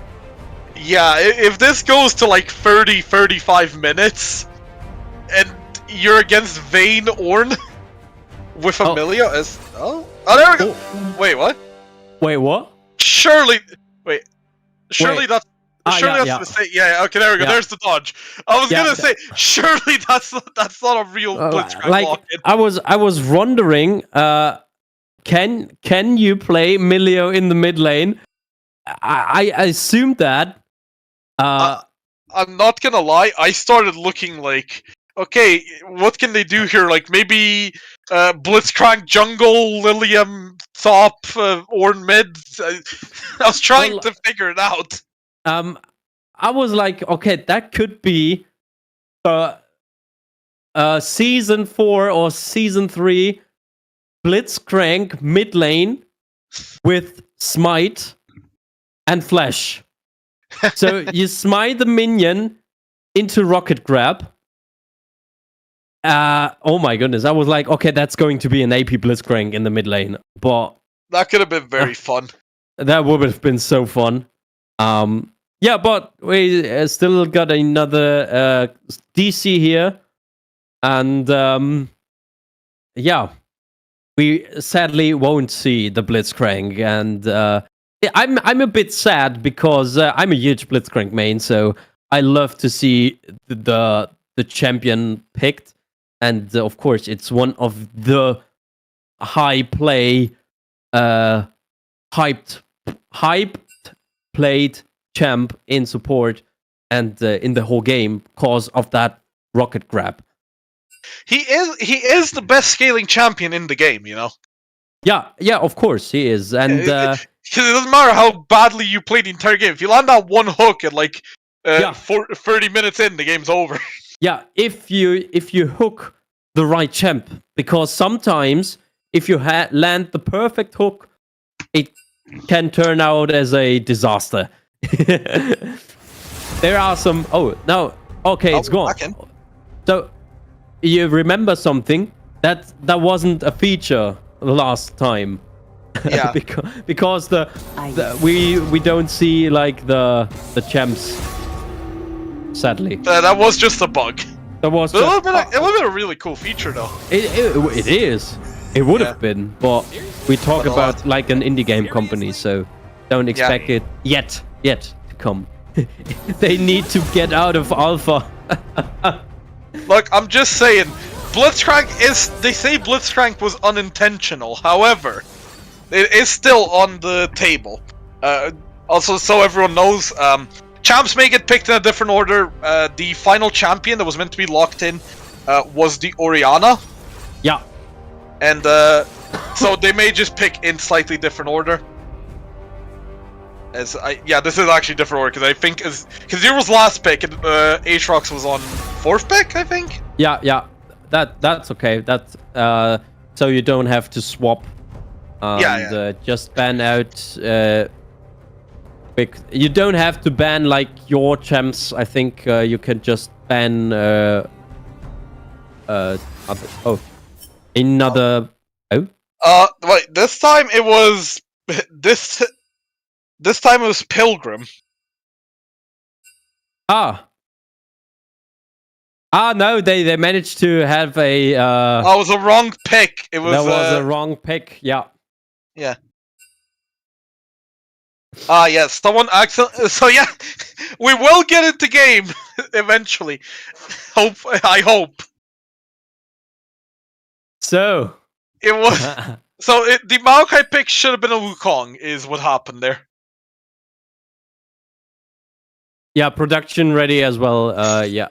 Yeah, if this goes to like 30-35 minutes, and you're against Vayne Ornn with Amelia as... Oh, there we go! Oh. Wait, what? Wait, what? Surely... Wait. Surely Wait. that's... Surely yeah, that's the mistake. Yeah, okay, there we go. Yeah. There's the dodge. I was gonna say, surely that's not a real Blitzcrank like, lock-in. I was wondering, can you play Milio in the mid lane? I assumed that. I'm not gonna lie, I started looking like, okay, what can they do here? Like maybe Blitzcrank jungle, Lilium top, Ornn mid. I was trying to figure it out. I was like, okay, that could be season 4 or season 3 Blitzcrank mid lane with smite and flash. So you smite the minion into rocket grab. Oh my goodness, I was like, okay, that's going to be an AP Blitzcrank in the mid lane, but that could have been very fun. That would have been so fun. Yeah, but we still got another DC here, and yeah, we sadly won't see the Blitzcrank, and I'm a bit sad because I'm a huge Blitzcrank main, so I love to see the champion picked, and of course it's one of the high play, hyped played champ in support and in the whole game because of that rocket grab. He is the best scaling champion in the game, you know. Yeah, of course he is, and it doesn't matter how badly you play the entire game. If you land that one hook at like 30 minutes in, the game's over. Yeah, if you hook the right champ, because sometimes if you land the perfect hook, it can turn out as a disaster. There are some... Oh, no. Okay, it's gone. So, you remember something? That wasn't a feature last time. Yeah. because we don't see like the champs. Sadly, That was just a bug. that was But it just, would have been a really cool feature, though. it is. It would Yeah. have been, but we talk But a about lot. like an indie game company, so don't expect it yet to come. They need to get out of alpha. Look, I'm just saying, Blitzcrank they say Blitzcrank was unintentional. However, it is still on the table. Also, so everyone knows, champs may get picked in a different order. The final champion that was meant to be locked in was the Oriana. Yeah. And so they may just pick in slightly different order. This is actually different order because I think because Zero was last pick and Aatrox was on 4th pick, I think. Yeah. That's okay. That's so you don't have to swap. Just ban out. You don't have to ban like your champs. I think you can just ban. Another. Oh. Wait. This time it was this. This time it was Pilgrim. No, they managed to have a. Oh, it was a wrong pick. It was. That was a wrong pick. Yeah. Yeah. Yes. Someone accidentally. So yeah, we will get into game eventually. I hope. So. It was. The Maokai pick should have been a Wukong. Is what happened there. Yeah, production ready as well. Yeah.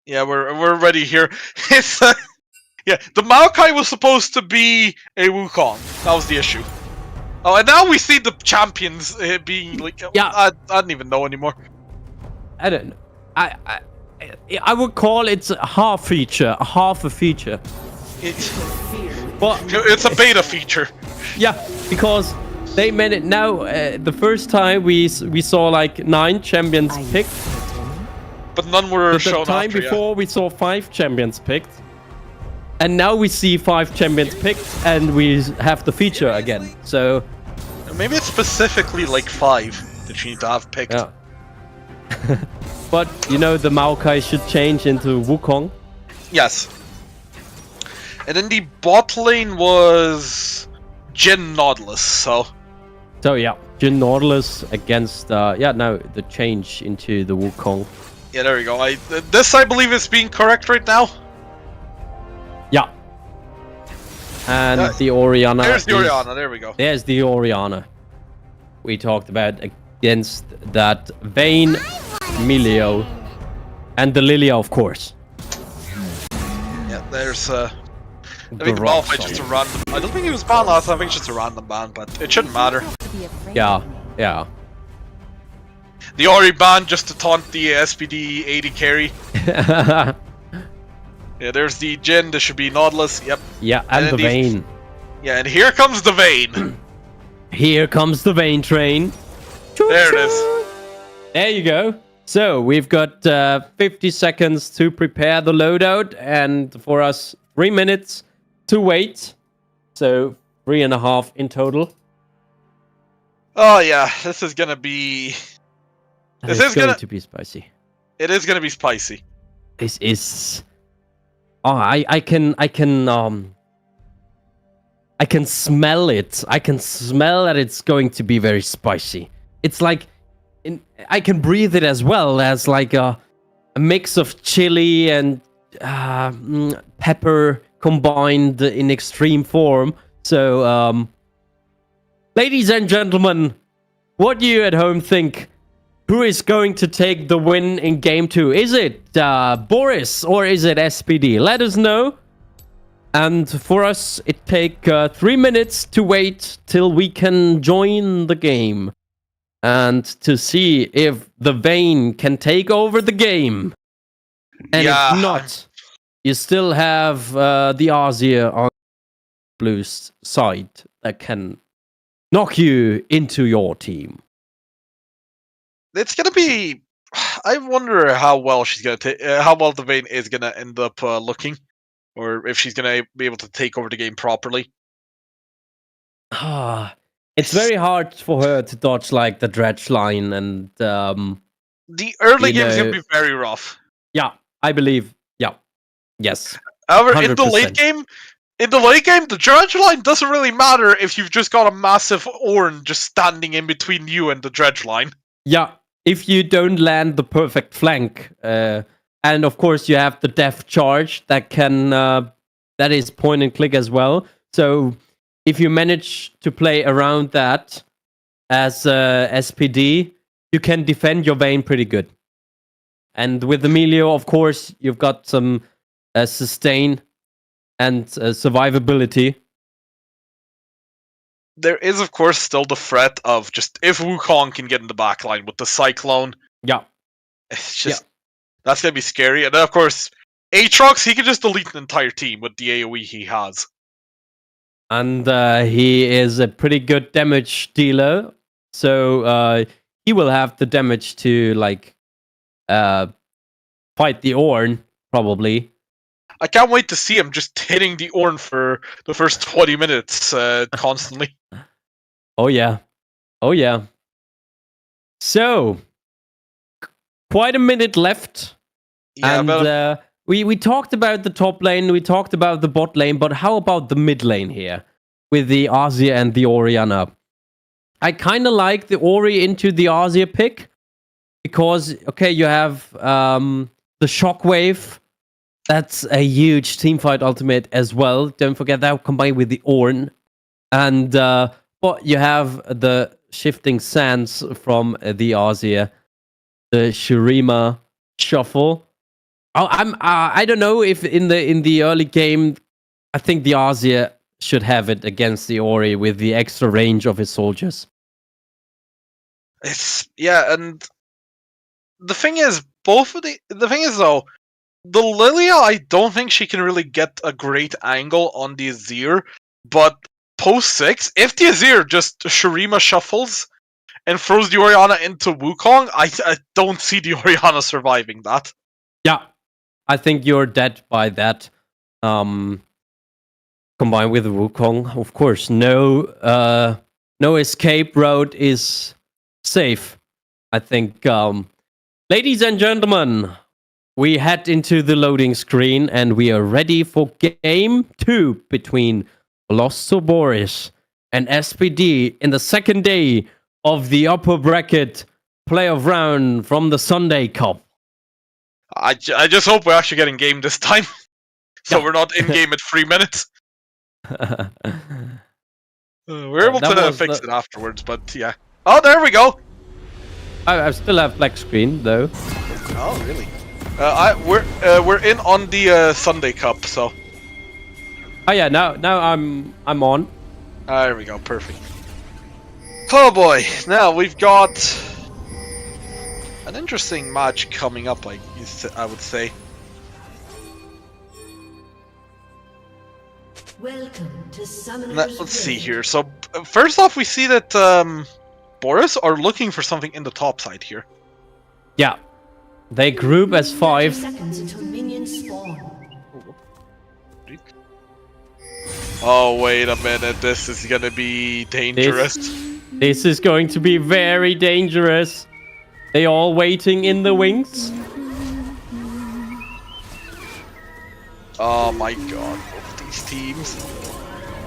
Yeah, we're ready here. It's the Maokai was supposed to be a Wukong. That was the issue. Oh, and now we see the champions being like. Yeah. I don't even know anymore. I don't know. I would call it a half feature. It's a beta feature. Yeah, because they made it now. The first time we saw like 9 champions picked. But none were shown The time after, before we saw 5 champions picked. And now we see 5 champions picked and we have the feature again. So maybe it's specifically like 5 that you need to have picked. Yeah. But you know the Maokai should change into Wukong. Yes. And then the bot lane was Jin Nautilus, so yeah, Jin Nautilus against the change into the Wukong. Yeah, there we go. This I believe is being correct right now. Yeah. And the Oriana. There's the Oriana, there we go. There's the Oriana. We talked about against that Vayne, Milio, and the Lilia, of course. Yeah, there's I think the Malphite just a random. I don't think he was banned last time. I think it's just a random ban, but it shouldn't matter. Yeah. The Ori ban just to taunt the SPD 80 carry. Yeah, there's the Jin. This should be Nautilus. Yep. Yeah, and the Vayne. Yeah, and here comes the Vayne. Here comes the Vayne train. There it is. There you go. So we've got 50 seconds to prepare the loadout, and for us 3 minutes to wait. So 3.5 in total. Oh yeah, this is gonna be. This is going to be spicy. It is gonna be spicy. This is. Oh, I can smell it. I can smell that it's going to be very spicy. It's like, I can breathe it as well as like a mix of chili and pepper combined in extreme form. So, ladies and gentlemen, what do you at home think? Who is going to take the win in Game 2? Is it Boris or is it SPD? Let us know. And for us, it take 3 minutes to wait till we can join the game. And to see if the Vayne can take over the game. And if not, you still have the Azir on Blue's side that can knock you into your team. It's gonna be. I wonder how well she's gonna how well the Vayne is gonna end up looking, or if she's gonna be able to take over the game properly. It's very hard for her to dodge like the dredge line, and the early game's gonna be very rough. yeah, I believe. Yeah, yes. However, 100%. in the late game, the dredge line doesn't really matter if you've just got a massive Ornn just standing in between you and the dredge line. Yeah, if you don't land the perfect flank, and of course you have the depth charge that can that is point and click as well. So if you manage to play around that as SPD, you can defend your vein pretty good. And with Emilio, of course, you've got some sustain and survivability. There is, of course, still the threat of just if Wukong can get in the backline with the Cyclone. Yeah. It's just that's gonna be scary. And then, of course, Aatrox, he can just delete an entire team with the AoE he has. And he is a pretty good damage dealer, so he will have the damage to like fight the Ornn probably. I can't wait to see him just hitting the Ornn for the first 20 minutes constantly. Oh yeah, oh yeah. So quite a minute left, Yeah, and we talked about the top lane, we talked about the bot lane, but how about the mid lane here with the Azir and the Orianna? I kind of like the Ori into the Azir pick because okay, you have the Shockwave. That's a huge teamfight ultimate as well. Don't forget that combined with the Ornn, and but you have the shifting sands from the Azir, the Shurima shuffle. I don't know if in the early game, I think the Azir should have it against the Ori with the extra range of his soldiers. And the thing is, the thing is though, the Lilia, I don't think she can really get a great angle on the Azir, but post 6, if the Azir just Shurima shuffles and throws the Orianna into Wukong, I don't see the Orianna surviving that. Yeah, I think you're dead by that. Combined with Wukong, of course, no escape route is safe. I think, ladies and gentlemen, we head into the loading screen and we are ready for game 2 between Lost Boris and SPD in the second day of the upper bracket playoff round from the Sunday Cup. I just hope we're actually getting game this time. So we're not in game at 3 minutes. We're able to fix it afterwards, but yeah. Oh, there we go! I still have black screen though. Oh, really? We're in on the Sunday Cup, so. Oh yeah, now I'm on. There we go, perfect. Oh boy, now we've got an interesting match coming up. I would say. Welcome to Summoner's Let's see here. So first off, we see that Boris are looking for something in the top side here. Yeah. They group as 5. 30 seconds until minions spawn. Oh, wait a minute. This is gonna be dangerous. This is going to be very dangerous. They all waiting in the wings. Oh my god, both these teams.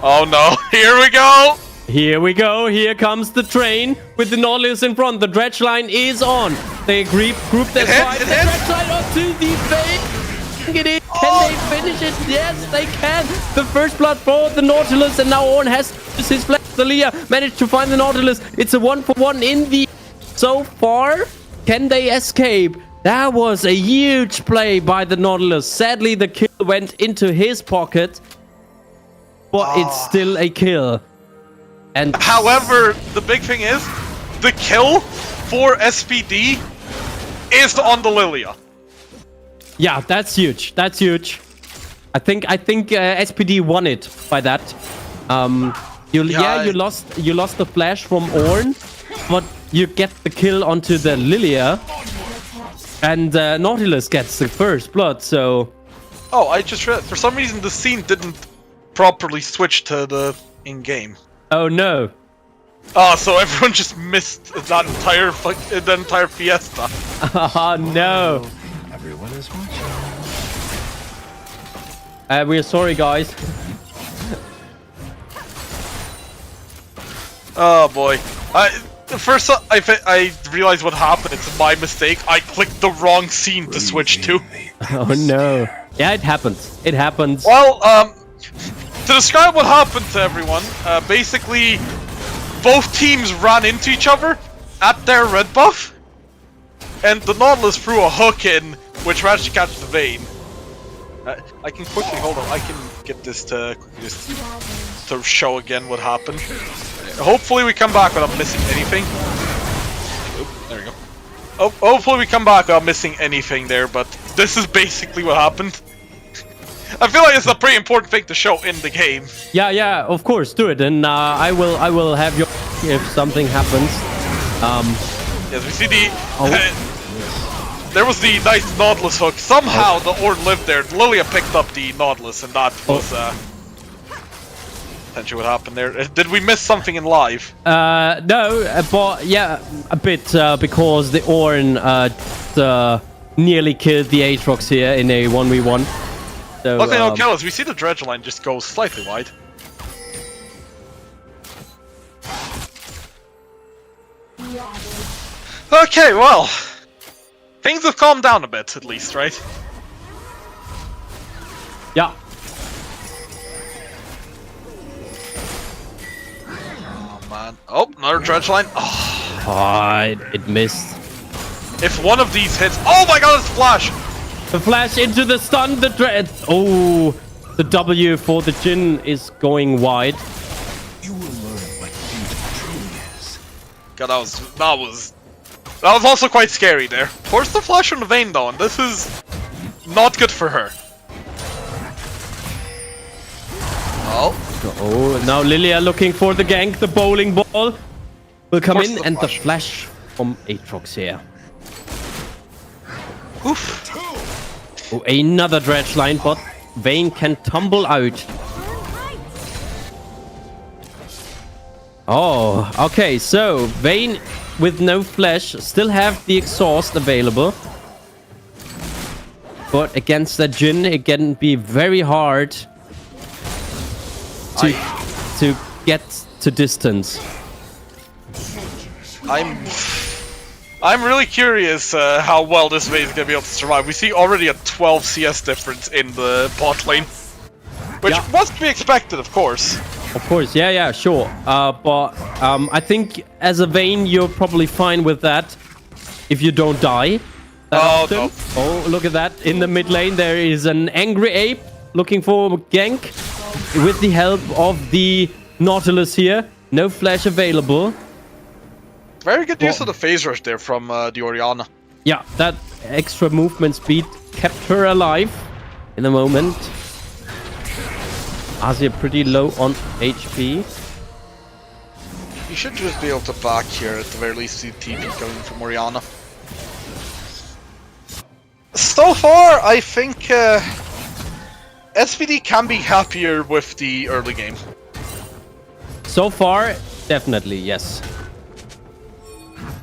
Oh no, here we go! Here we go. Here comes the train with the Nautilus in front. The dredge line is on. They group their fight. The dredge line onto the face. It is. Can they finish it? Yes, they can. The first blood for the Nautilus, and now Ornn has his flag. The Leah managed to find the Nautilus. It's a 1-for-1 in the so far. Can they escape? That was a huge play by the Nautilus. Sadly, the kill went into his pocket, but it's still a kill. And however, the big thing is, the kill for SPD is on the Lilia. Yeah, that's huge. That's huge. I think SPD won it by that. You lost the flash from Ornn, but you get the kill onto the Lilia, and Nautilus gets the first blood. So. Oh, I just read. For some reason, the scene didn't properly switch to the in-game. Oh no. Oh, so everyone just missed that entire fiesta. Oh no. Everyone is watching. We're sorry, guys. Oh boy. First I realized what happened. It's my mistake. I clicked the wrong scene to switch to. Oh no. Yeah, it happens. It happens. Well, to describe what happened to everyone, basically, both teams ran into each other at their red buff, and the Nautilus threw a hook in, which managed to catch the Vayne. I can quickly, hold on, I can get this to quickly just to show again what happened. Hopefully we come back without missing anything. Oop, there we go. Oh, hopefully we come back without missing anything there, but this is basically what happened. I feel like it's a pretty important thing to show in the game. Yeah, of course, do it, and I will have your if something happens. Yes, we see the. There was the nice Nautilus hook. Somehow the Orn lived there. Lilia picked up the Nautilus, and that was essentially what happened there. Did we miss something in live? No, but yeah, a bit because the Orn nearly killed the Aatrox here in a 1v1. So, Luckily, no kill us. We see the dredge line just go slightly wide. Okay, well, things have calmed down a bit, at least, right? Yeah. Oh man! Oh, another dredge line. Oh. It missed. If one of these hits, oh my God! It's flash. The flash into the stun, the dread. Oh, the W for the Jhin is going wide. You will learn what beauty truly is. God, that was also quite scary there. Force the flash on the Vayne though, and this is not good for her. Oh, now Lilia looking for the gank. The bowling ball will come Force in, the and the flash. flash from Aatrox here. Oof. Oh, another dredge line, but Vayne can tumble out. Oh, okay, so Vayne with no flash still have the exhaust available. But against that Jhin, it can be very hard to get to distance. I'm really curious how well this Vayne is going to be able to survive. We see already a 12 CS difference in the bot lane. Which was to be expected, of course. Of course, yeah, sure. But I think as a Vayne, you're probably fine with that if you don't die. Oh, no. Oh, look at that. In the mid lane, there is an angry ape looking for a gank with the help of the Nautilus here. No flash available. Very good use of the phase rush there from the Orianna. Yeah, that extra movement speed kept her alive in the moment. Azir pretty low on HP. You should just be able to back here at the very least, see TP coming from Orianna. So far, I think SPD can be happier with the early game. So far, definitely, yes.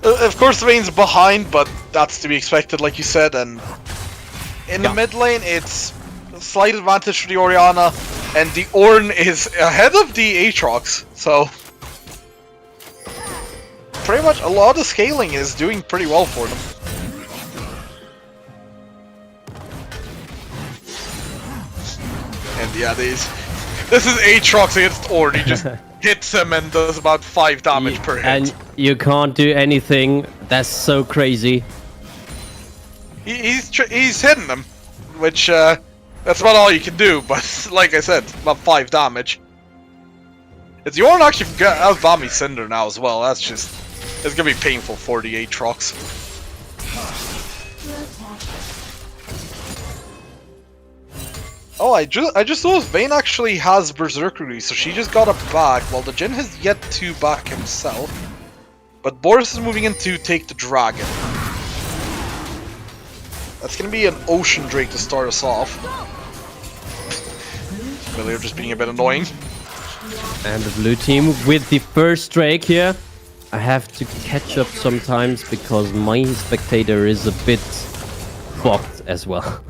Of course, the Vayne's behind, but that's to be expected, like you said. And in the mid lane, it's a slight advantage for the Orianna, and the Ornn is ahead of the Aatrox. So pretty much a lot of scaling is doing pretty well for them. And yeah, this is Aatrox against Ornn. He just hits him and does about 5 damage per hit. And you can't do anything. That's so crazy. He's hitting them, which that's about all you can do. But like I said, about 5 damage. It's the Ornn actually has Bami Cinder now as well. That's just, it's gonna be painful for the Aatrox. Oh, I just noticed Vayne actually has Berserkery, so she just got it back, while the Jhin has yet to back himself. But Boris is moving in to take the dragon. That's gonna be an Ocean Drake to start us off. Really, just being a bit annoying. And the blue team with the first Drake here. I have to catch up sometimes because my spectator is a bit fucked as well.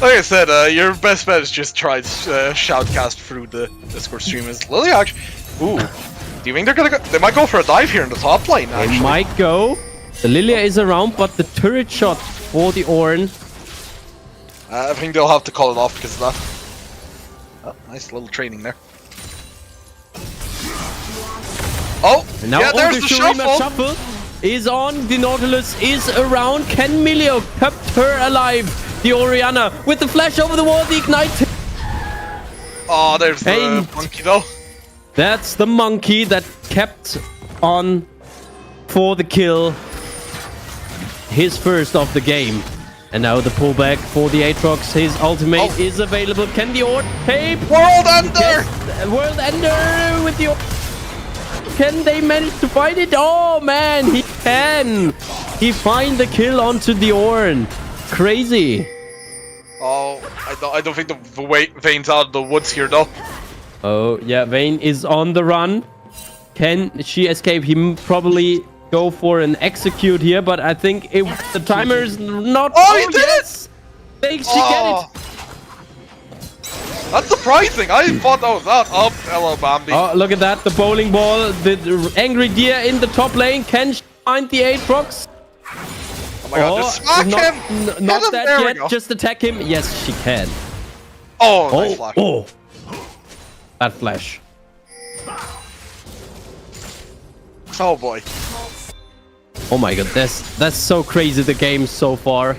Like I said, your best bet is just try shoutcast through the Discord stream. Is Lilia actually? Ooh, do you think they're gonna go? They might go for a dive here in the top lane. Actually, They might go. The Lilia is around, but the turret shot for the Ornn. I think they'll have to call it off because of that. Oh, nice little training there. Oh, And now yeah, there's the the Shurima shuffle. is on. The Nautilus is around. Can Milio keep her alive? The Orianna with the flash over the wall. The ignite. Oh, there's the And- monkey though. That's the monkey that kept on for the kill. His first of the game. And now the pullback for the Aatrox. His ultimate Oh. is available. Can the Ornn tape? World Ender! Yes, World Ender with the... Can they manage to find it? Oh man, he can! He find the kill onto the Ornn. Crazy. Oh, I don't think the Vayne's out of the woods here though. Oh yeah, Vayne is on the run. Can she escape? He probably go for an execute here, but I think the timer is not... Oh, he did yes! She get it! That's surprising. I thought that was out. Oh, hello, Bambi. Oh, look at that. The bowling ball. The angry deer in the top lane. Can she find the Aatrox? Oh my god, just smack not, him! Not Get him, that there we yet. go. Just attack him. Yes, she can. Oh, nice flash. Oh. That flash. Oh boy. Oh my god, that's so crazy, the game so far.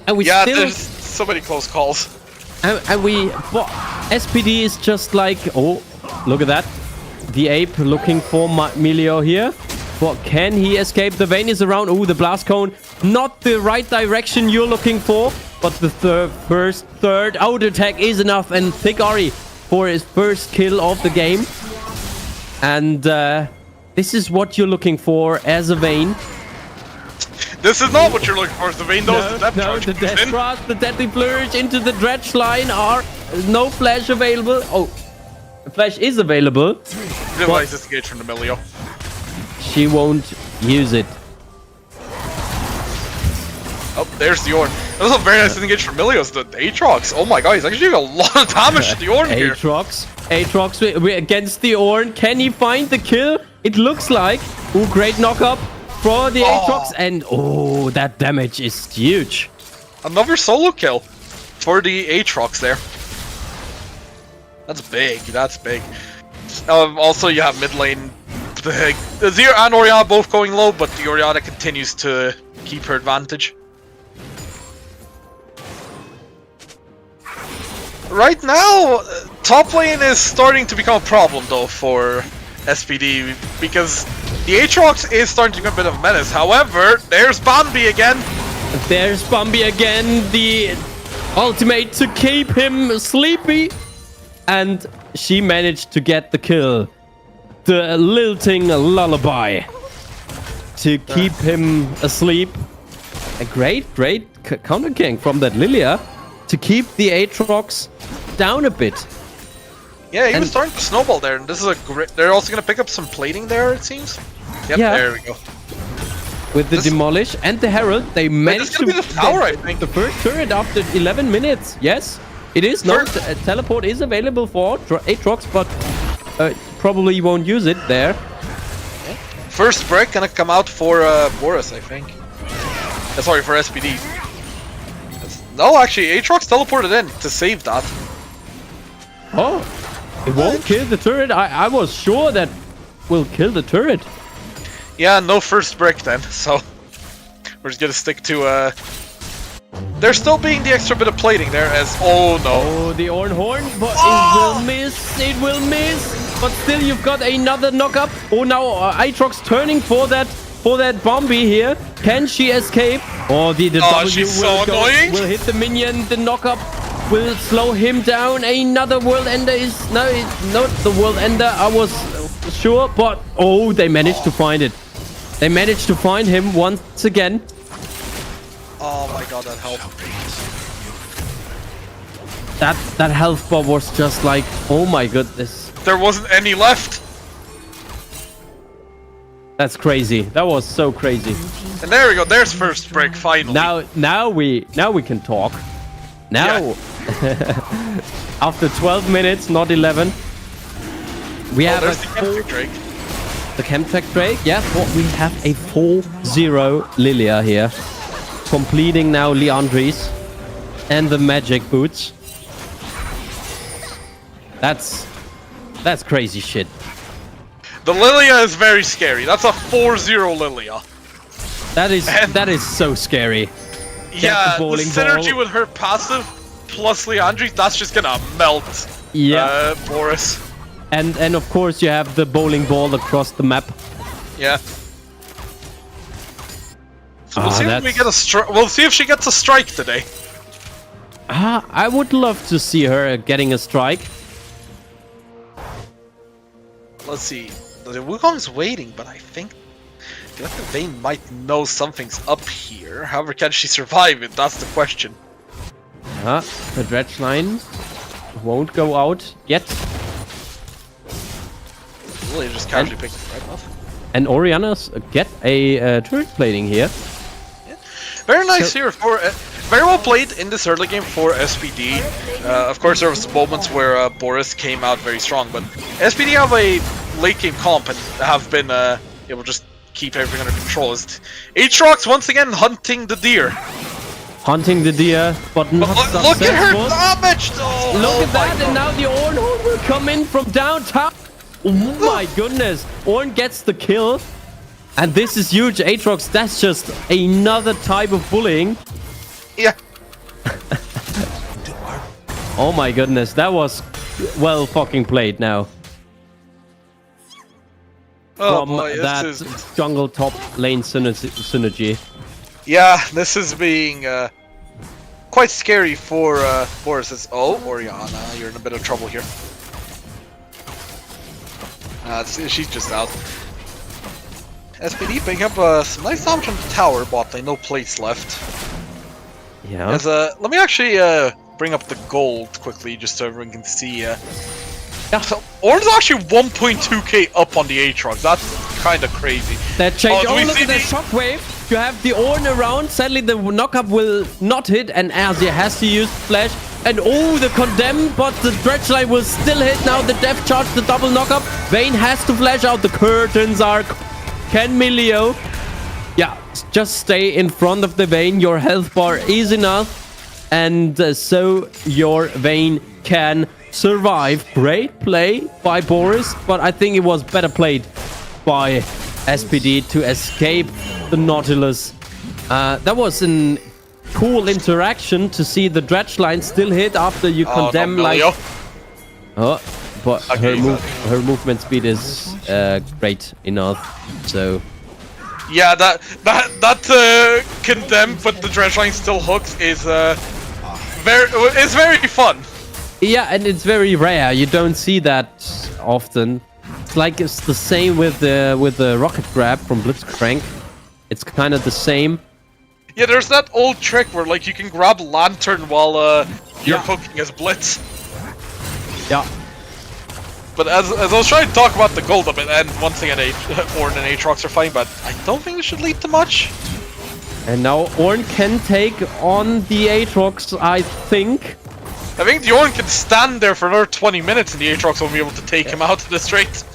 And we Yeah, still... there's so many close calls. And we... Well, SPD is just like... Oh, look at that. The ape looking for Milio here. But can he escape? The Vayne is around. Oh, the blast cone. Not the right direction you're looking for. But the third out attack is enough. And Thigari for his first kill of the game. And this is what you're looking for as a Vayne. This is not what you're looking for. The Vayne knows the depth No, charge the comes death in. thrust, the deadly flourish into the dredge line are no flash available. Oh, the flash is available. Realize this engage from the Milio. She won't use it. Oh, there's the Ornn. That was a very nice engage from Milio's. The Aatrox. Oh my god, he's actually doing a lot of damage to the Ornn here. Aatrox against the Ornn. Can he find the kill? It looks like. Ooh, great knock up for the Aatrox. And oh, that damage is huge. Another solo kill for the Aatrox there. That's big. That's big. Also, you have mid lane. The Azir and Orianna both going low, but the Orianna continues to keep her advantage. Right now, top lane is starting to become a problem though for SPD because the Aatrox is starting to become a bit of a menace. However, there's Bambi again. There's Bambi again. The ultimate to keep him sleepy. And she managed to get the kill. The lilting lullaby to keep him asleep. A great counter king from that Lilia to keep the Aatrox down a bit. Yeah, he was starting to snowball there, and this is a great. They're also gonna pick up some plating there, it seems. Yep, Yeah. there we go. With the demolish and the herald, they managed to be the tower, I think. the first turret after 11 minutes. Yes, it is. No, teleport is available for Aatrox, but probably won't use it there. First break gonna come out for Boris, I think. Sorry, for SPD. No, actually, Aatrox teleported in to save that. Oh, it won't kill the turret. I was sure that will kill the turret. Yeah, no first break then, so we're just gonna stick to there's still being the extra bit of plating there as oh no. Oh, the Ornn horn, but it will miss. It will miss. But still, you've got another knock-up. Oh, now Aatrox turning for that Bambi here. Can she escape? Oh, the W she's so annoying. will hit the minion. The knock-up will slow him down. Another World Ender is... No, it's not the World Ender. I was sure, but... Oh, they managed to find it. They managed to find him once again. Oh my god, that helped. That health bar was just like, oh my goodness. There wasn't any left. That's crazy. That was so crazy. And there we go. There's first break finally. Now we can talk. Now, after 12 minutes, not 11, we have there's the Chemtech Drake. The Chemtech Drake, yeah, but we have a 4-0 Lilia here. Completing now Leandris and the magic boots. That's crazy shit. The Lilia is very scary. That's a 4-0 Lilia. That is so scary. Yeah, the bowling synergy ball. with her passive plus Leandris, that's just gonna melt Boris. And of course you have the bowling ball across the map. Yeah. So we'll see if we get a strike. We'll see if she gets a strike today. I would love to see her getting a strike. Let's see. The Wukong's waiting, but I think the Vayne might know something's up here. However, can she survive it? That's the question. The dredge line won't go out yet. Really, just casually picked it right off. And Oriana's get a turret plating here. Yeah. Very nice here for very well played in this early game for SPD. Of course, there was moments where Boris came out very strong, but SPD have a late game comp and have been able to just keep everything under control. Aatrox once again hunting the deer. Hunting the deer, but not successful. Look at her damage! Oh, look at that, and now the Ornhorn will come in from downtown. Oh my goodness. Ornn gets the kill. And this is huge. Aatrox, that's just another type of bullying. Yeah. Oh my goodness, that was well fucking played now. Oh From boy, that jungle top lane synergy. Yeah, this is being quite scary for Boris. Oh, Oriana, you're in a bit of trouble here. She's just out. SPD picking up some nice damage on the tower bot lane, no plates left. Yeah. As, let me actually bring up the gold quickly just so everyone can see. Yeah, so Ornn's actually 1.2k up on the Aatrox. That's kind of crazy. That change. Oh, Oh, look at the shockwave. You have the Ornn around. Sadly, the knockup will not hit, and Azir has to use flash. And oh, the condemn, but the dredge line will still hit now. The death charge, the double knockup. Vayne has to flash out. The curtains are. Can Milio? Yeah, just stay in front of the Vayne. Your health bar is enough, and so your Vayne can survive. Great play by Boris, but I think it was better played by SPD to escape the Nautilus. That was an cool interaction to see the dredge line still hit after you condemn like. Oh, but okay, her movement speed is great enough. So. Yeah, that condemn, but the dredge line still hooks is very fun. Yeah, and it's very rare. You don't see that often. It's like it's the same with the rocket grab from Blitzcrank. It's kind of the same. Yeah, there's that old trick where like you can grab lantern while you're hooking as Blitz. Yeah. But as I was trying to talk about the gold a bit, and once again, Ornn and Aatrox are fine, but I don't think it should lead to much. And now Ornn can take on the Aatrox, I think. I think the Ornn can stand there for another 20 minutes, and the Aatrox won't be able to take him out of the straight.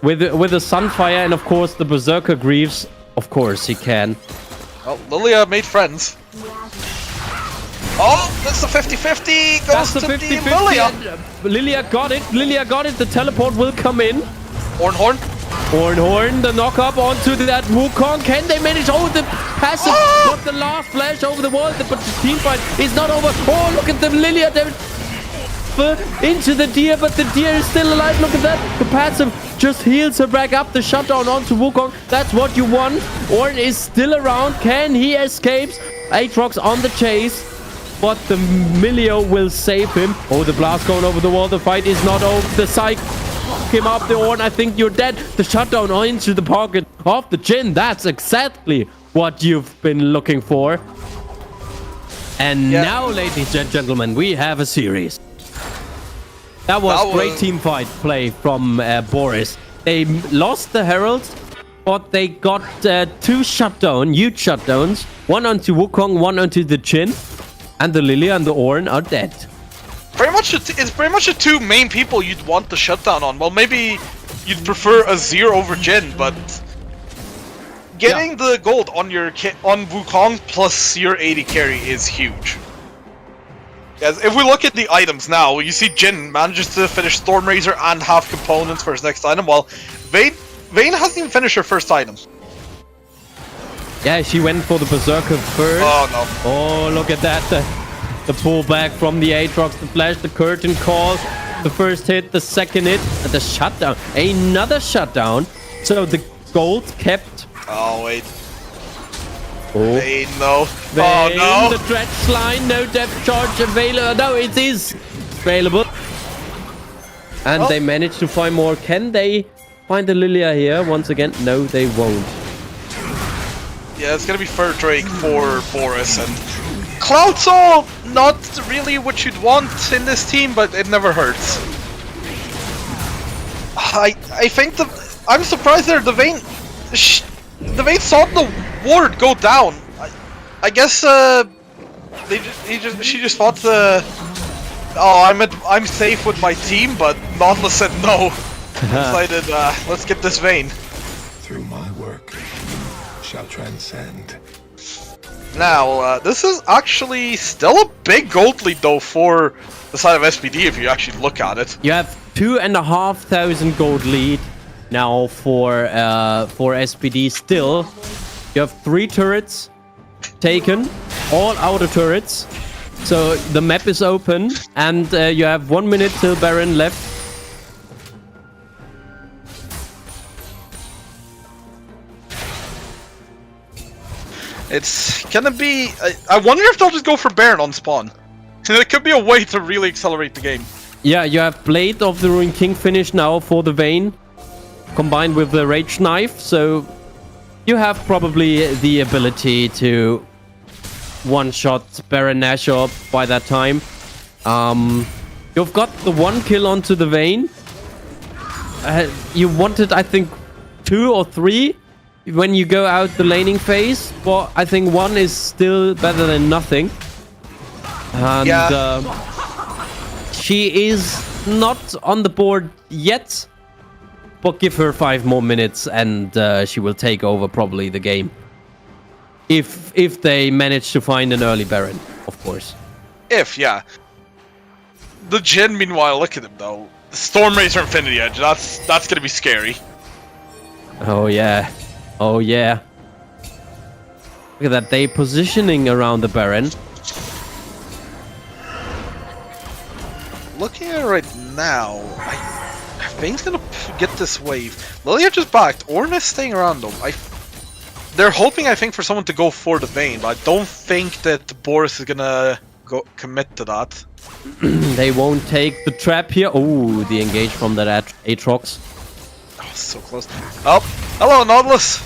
With the Sunfire and of course the Berserker Greaves, of course he can. Well, Lilia made friends. Oh, that's the 50-50. Goes to the Lilia. Lilia got it. Lilia got it. The teleport will come in. Ornhorn. Ornhorn, the knock-up onto that Wukong. Can they manage? Oh, the passive. Not the last flash over the wall. But the team fight is not over. Oh, look at the Lilia. Into the deer, but the deer is still alive. Look at that. The passive just heals her back up. The shutdown onto Wukong. That's what you want. Ornn is still around. Can he escape? Aatrox on the chase. But the Milio will save him. Oh, the blast going over the wall. The fight is not over. The Psych him up the Ornn. I think you're dead. The shutdown into the pocket of the Jhin. That's exactly what you've been looking for. And now, ladies and gentlemen, we have a series. That was That great was- team fight play from Boris. They lost the Heralds, but they got two huge shutdowns. One onto Wukong, one onto the Jhin. And the Lilia and the Ornn are dead. It's pretty much the two main people you'd want the shutdown on. Well, maybe you'd prefer Azir over Jhin, but getting the gold on on Wukong plus your AD carry is huge. Yes, if we look at the items now, you see Jhin manages to finish Stormrazor and have components for his next item, while Vayne hasn't even finished her first item. Yeah, she went for the Berserker first. Oh no. Oh, look at that. The pullback from the Aatrox, the flash, the curtain call. The first hit, the second hit, and the shutdown. Another shutdown. So the gold kept. Oh wait. Oh, Vayne, no. Vayne, Oh no. the dredge line, no depth charge available. No, it is available. And they managed to find more. Can they find the Lilia here once again? No, they won't. Yeah, it's gonna be Fur Drake for Boris, and Cloud Soul, not really what you'd want in this team, but it never hurts. I think I'm surprised there. The Vayne saw the ward go down. I guess she just thought I'm safe with my team, but Nautilus said no. Decided let's get this Vayne. Through my work shall transcend. Now, this is actually still a big gold lead, though, for the side of SPD, if you actually look at it. You have 2,500 gold lead now for SPD still. You have 3 turrets taken, all outer turrets. So the map is open, and you have 1 minute till Baron left. It's gonna be... I wonder if they'll just go for Baron on spawn. It could be a way to really accelerate the game. Yeah, you have Blade of the Ruined King finish now for the Vayne, combined with the Rage Knife, so you have probably the ability to one-shot Baron Nashor by that time. You've got the 1 kill onto the Vayne. You wanted, I think, 2 or 3 when you go out the laning phase, but I think 1 is still better than nothing. And she is not on the board yet, but give her 5 more minutes and she will take over probably the game. If they manage to find an early Baron, of course. Yeah. The Jhin, meanwhile, look at him, though. The Stormrazor Infinity Edge, that's gonna be scary. Oh, yeah. Oh, yeah. Look at that. They positioning around the Baron. Looking at it right now, I think he's gonna get this wave. Lilia just backed. Ornn is staying around, though. They're hoping, I think, for someone to go for the Vayne, but I don't think that Boris is gonna commit to that. They won't take the trap here. Oh, the engage from that Aatrox. Oh, so close. Oh, hello, Nautilus.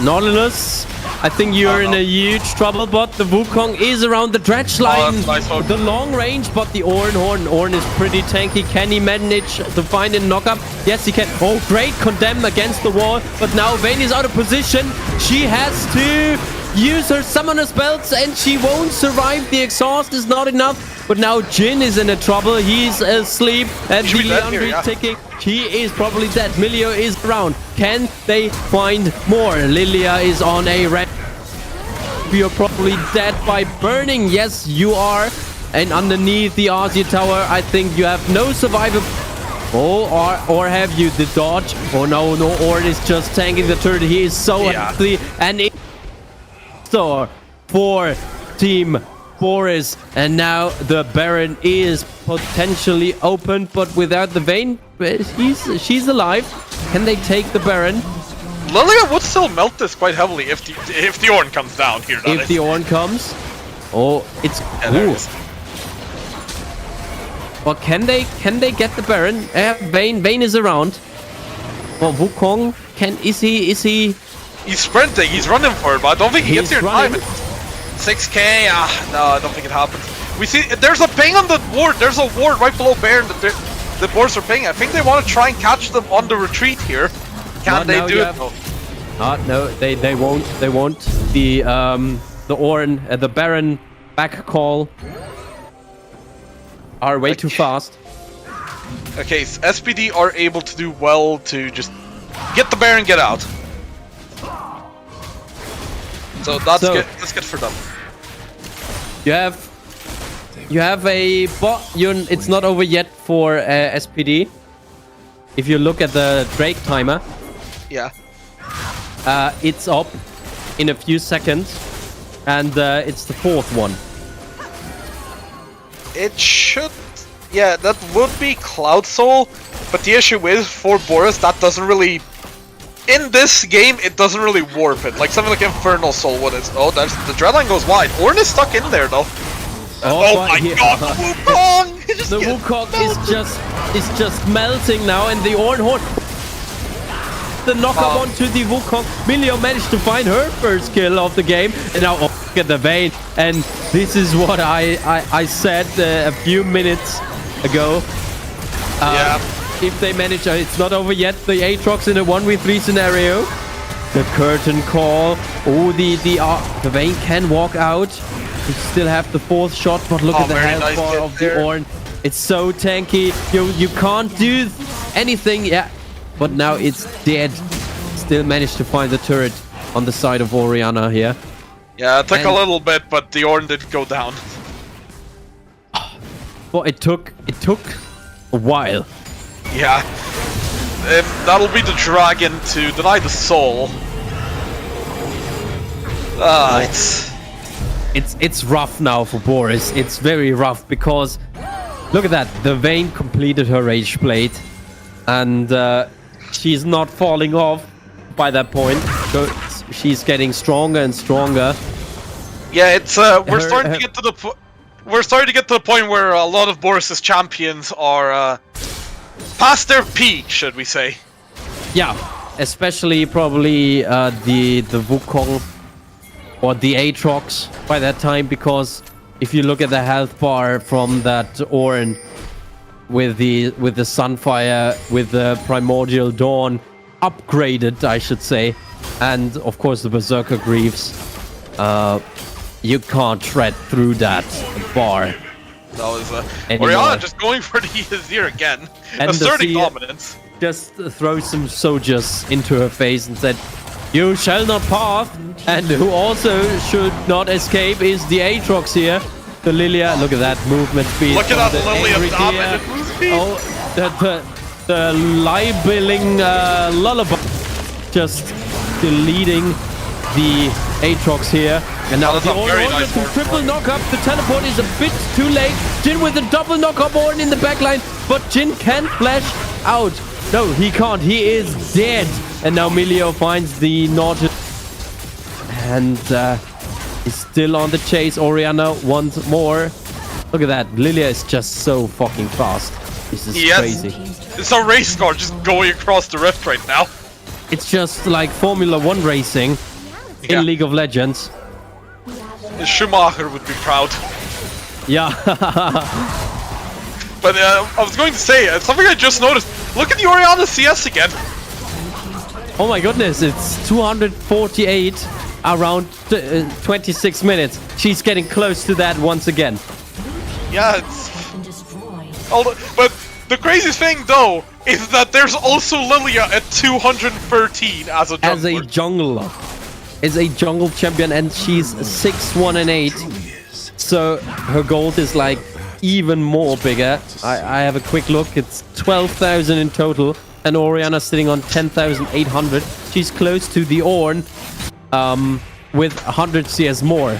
Nautilus, I think you're in a huge trouble, but the Wukong is around the dredge line. that's nice hook. The long range, but the Ornn is pretty tanky. Can he manage to find a knockup? Yes, he can. Oh, great condemn against the wall, but now Vayne is out of position. She has to use her summoner spells, and she won't survive. The exhaust is not enough. But now Jhin is in a trouble. He's asleep, and Should be dead Leandre here, yeah. is ticking. He is probably dead. Milio is around. Can they find more? Lilia is on a red. You're probably dead by burning. Yes, you are. And underneath the Arsia tower, I think you have no survivor. Oh, or have you the dodge? Oh no, Ornn is just tanking the turret. He is so healthy, and it's for Team Boris, and now the Baron is potentially open, but without the Vayne, she's alive. Can they take the Baron? Lilia would still melt this quite heavily if the Ornn comes down here. If the Ornn comes, oh, it's there it is. Well, can they get the Baron? Vayne is around. Well, Wukong is he? He's sprinting. He's running for it, but I don't think he gets here in time. 6k? No, I don't think it happens. We see there's a ping on the ward. There's a ward right below Baron that the boards are pinging. I think they want to try and catch them on the retreat here. Can they do it? No, they won't. They won't. The Ornn, the Baron back call are way too fast. Okay, so SPD are able to do well to just get the Baron, get out. So that's good. That's good for them. You have a bot. It's not over yet for SPD. If you look at the Drake timer, Yeah. it's up in a few seconds, and it's the 4th one. It should. Yeah, that would be Cloud Soul, but the issue is for Boris that doesn't really. In this game, it doesn't really warp it. Like something like Infernal Soul would. Oh, that's the Dreadline goes wide. Ornn is stuck in there though. Oh my god, the Wukong! The Wukong is just melting now, and the Ornn Horn. The knockup onto the Wukong. Milio managed to find her first kill of the game, and now look at the Vayne. And this is what I said a few minutes ago. Yeah. If they manage, it's not over yet. The Aatrox in a 1v3 scenario. The curtain call. Oh, the Vayne can walk out. You still have the 4th shot, but look at the health bar of the Ornn. It's so tanky. You can't do anything. Yeah, but now it's dead. Still managed to find the turret on the side of Orianna here. Yeah, it took a little bit, but the Ornn did go down. Well, it took a while. Yeah. That'll be the dragon to deny the soul. It's rough now for Boris. It's very rough because look at that. The Vayne completed her Rage Blade, and she's not falling off by that point. So she's getting stronger and stronger. Yeah, it's we're starting to get to the point where a lot of Boris's champions are past their peak, should we say? Yeah, especially probably the Wukong or the Aatrox by that time, because if you look at the health bar from that Ornn with the Sunfire, with the Primordial Dawn upgraded, I should say, and of course the Berserker Greaves, you can't shred through that bar. That was Orianna just going for the Azir again, and asserting dominance. Just throw some soldiers into her face and said, "You shall not pass." And who also should not escape is the Aatrox here. The Lilia, look at that movement speed. Look at that Lilia dominant move speed. Oh, the libeling lullaby, just deleting the Aatrox here. And now the Ornn triple knockup. The teleport is a bit too late. Jhin with a double knockup Ornn in the backline, but Jhin can flash out. No, he can't. He is dead. And now Milio finds the Nautilus and is still on the chase. Orianna once more. Look at that. Lilia is just so fucking fast. This is crazy. It's a race car just going across the rift right now. It's just like Formula 1 racing in League of Legends. Schumacher would be proud. Yeah. But I was going to say, something I just noticed. Look at the Orianna CS again. Oh my goodness, it's 248 around 26 minutes. She's getting close to that once again. Yeah, it's... But the craziest thing, though, is that there's also Lilia at 213 as a jungler. Is a jungle champion, and she's 6-1 and 8. So her gold is like even more bigger. I have a quick look. It's 12,000 in total, and Orianna sitting on 10,800. She's close to the Ornn with 100 CS more.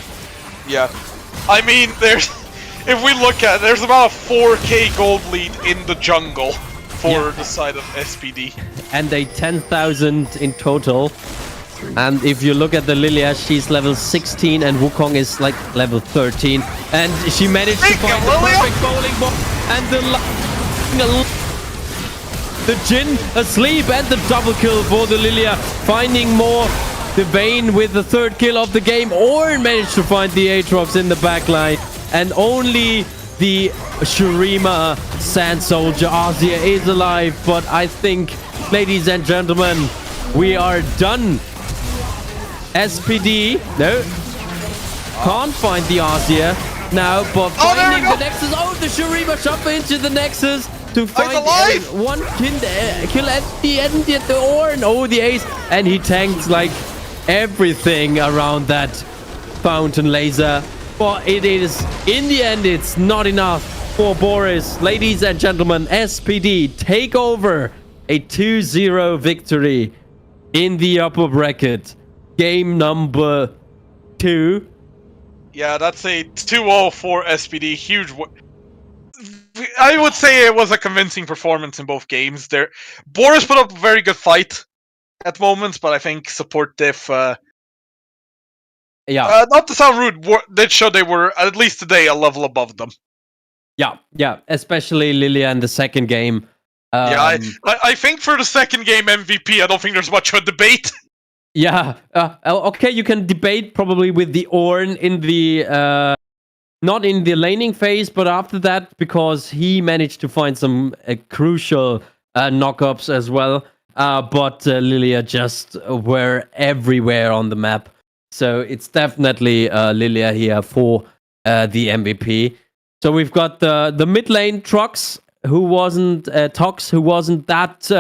Yeah, I mean, if we look at it, there's about a 4k gold lead in the jungle for the side of SPD, and a 10,000 in total. And if you look at the Lilia, she's level 16 and Wukong is like level 13. And she managed to find the perfect bowling ball. And the Jhin asleep, and the double kill for the Lilia. Finding more. The Vayne with the 3rd kill of the game. Ornn managed to find the Aatrox in the backline. and only the Shurima Sand Soldier Azir is alive. But I think, ladies and gentlemen, we are done. SPD, no, can't find the Azir now, but finding the Nexus. Oh, the Shurima shot into the Nexus to find one kill at the end at the Ornn. Oh, the ace, and he tanked like everything around that fountain laser. But it is, in the end, it's not enough for Boris. Ladies and gentlemen, SPD take over a 2-0 victory in the upper bracket. Game number 2. Yeah, that's a 2-0 for SPD. Huge. I would say it was a convincing performance in both games. There, Boris put up a very good fight at moments, but I think support diff. Not to sound rude, did show they were at least today a level above them. Yeah, especially Lilia in the second game. I think for the second game MVP, I don't think there's much of a debate. Yeah, okay, you can debate probably with the Ornn in the not in the laning phase, but after that, because he managed to find some crucial knockups as well. But Lilia just were everywhere on the map, so it's definitely Lilia here for the MVP. So we've got the mid lane Trox, who wasn't Tox, who wasn't that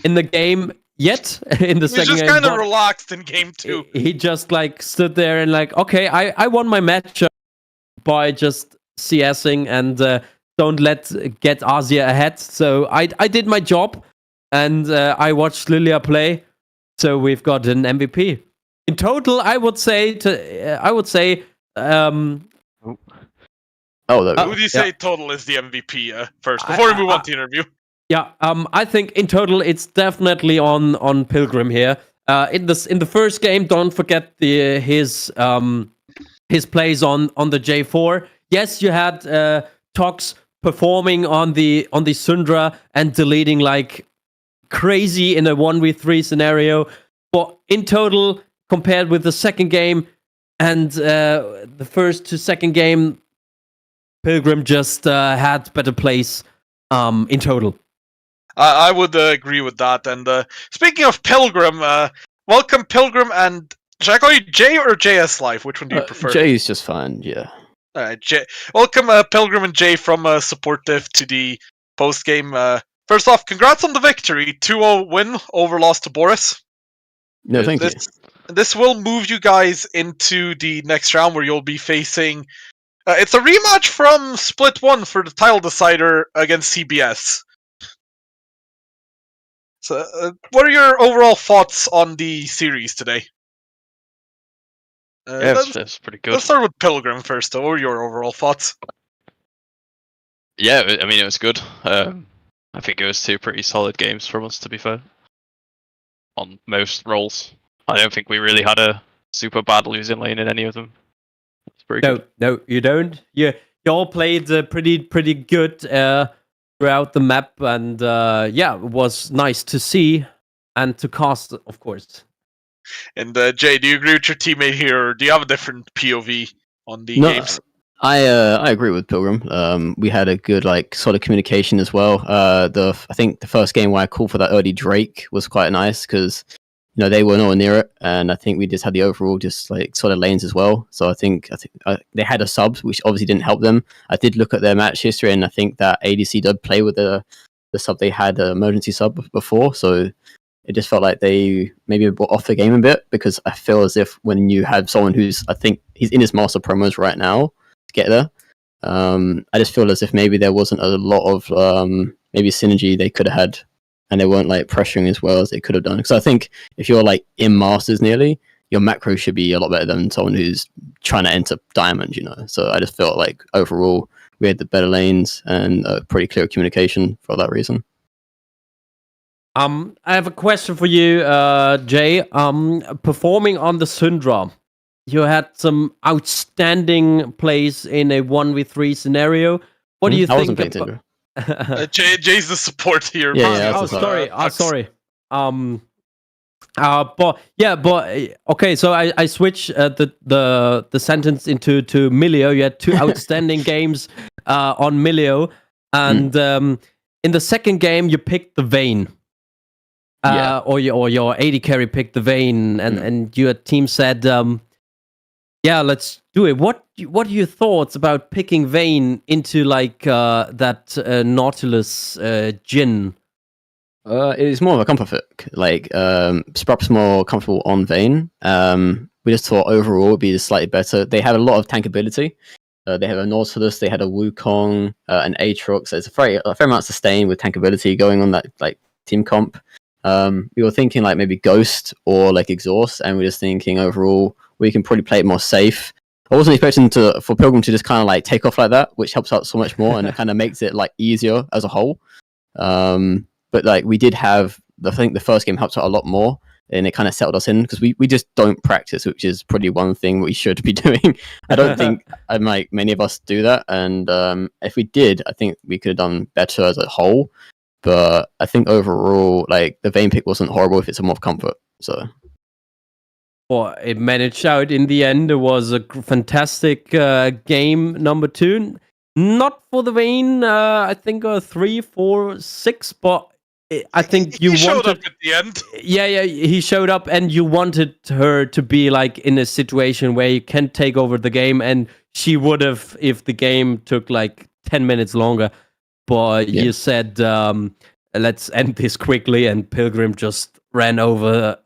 in the game yet in the second game. He just kind of relaxed in game 2. He just like stood there and like, okay, I won my match by just CSing and don't get Azir ahead. So I did my job and I watched Lilia play. So we've got an MVP. In total, I would say who do you say total is the MVP first before we move on to the interview? Yeah, I think in total it's definitely on Pilgrim here. In the first game, don't forget his plays on the J4. Yes, you had Tox performing on the Syndra and deleting like crazy in a 1v3 scenario. But in total, compared with the second game and the first to second game, Pilgrim just had better plays in total. I would agree with that. And speaking of Pilgrim, welcome Pilgrim and... Should I call you J or JS Live? Which one do you prefer? J is just fine, yeah. Alright, welcome Pilgrim and Jay from Supportive to the post-game. First off, congrats on the victory. 2-0 win over loss to Boris. No, thank you. This will move you guys into the next round where you'll be facing... it's a rematch from Split 1 for the title decider against CBS. So, what are your overall thoughts on the series today? It's pretty good. Let's start with Pilgrim first, though. What are your overall thoughts? Yeah, I mean, it was good. I think it was 2 pretty solid games from us, to be fair. On most roles. I don't think we really had a super bad losing lane in any of them. It's pretty good. No, you don't. You all played pretty good throughout the map, and it was nice to see and to cast, of course. And Jay, do you agree with your teammate here, or do you have a different POV on the games? I agree with Pilgrim. We had a good sort of communication as well. I think the first game where I called for that early Drake was quite nice because they were nowhere near it, and I think we just had the overall just sort of lanes as well. So I think they had a sub, which obviously didn't help them. I did look at their match history, and I think that ADC did play with the sub they had, emergency sub before. So it just felt like they maybe brought off the game a bit, because I feel as if when you have someone who's, I think he's in his master promos right now to get there, I just feel as if maybe there wasn't a lot of maybe synergy they could have had, and they weren't pressuring as well as they could have done. Because I think if you're in masters nearly, your macro should be a lot better than someone who's trying to enter diamond, So I just felt like overall we had the better lanes and pretty clear communication for that reason. I have a question for you, Jay. Performing on the Syndra, you had some outstanding plays in a 1v3 scenario. What do you think? I wasn't playing Syndra. Jay's the support here. Yeah, sorry. Okay. So I switch the sentence into Milio. You had 2 outstanding games on Milio, and in the second game you picked the Vayne. Yeah. Or your AD carry picked the Vayne, and your team said, "Yeah, let's do it." What are your thoughts about picking Vayne into like that Nautilus Jhin? It's more of a comfort fit. Like, Sprup's more comfortable on Vayne. We just thought overall it'd be slightly better. They had a lot of tankability. They have a Nautilus, they had a Wukong, an Aatrox. So it's a fair amount of sustain with tankability going on that like team comp. We were thinking like maybe Ghost or like Exhaust, and we're just thinking overall we can probably play it more safe. I wasn't expecting for Pilgrim to just kind of like take off like that, which helps out so much more, and it kind of makes it like easier as a whole. But like we did have, I think the first game helped out a lot more, and it kind of settled us in because we just don't practice, which is probably one thing we should be doing. I don't think like many of us do that, and if we did, I think we could have done better as a whole. But I think overall, like the Vayne pick wasn't horrible if it's a more comfort. So, well, it managed out in the end. It was a fantastic game number 2. Not for the Vayne, I think 3, 4, 6, but I think you he showed wanted. up at the end. Yeah, he showed up, and you wanted her to be like in a situation where you can take over the game, and she would have if the game took like 10 minutes longer. But you said, let's end this quickly, and Pilgrim just ran over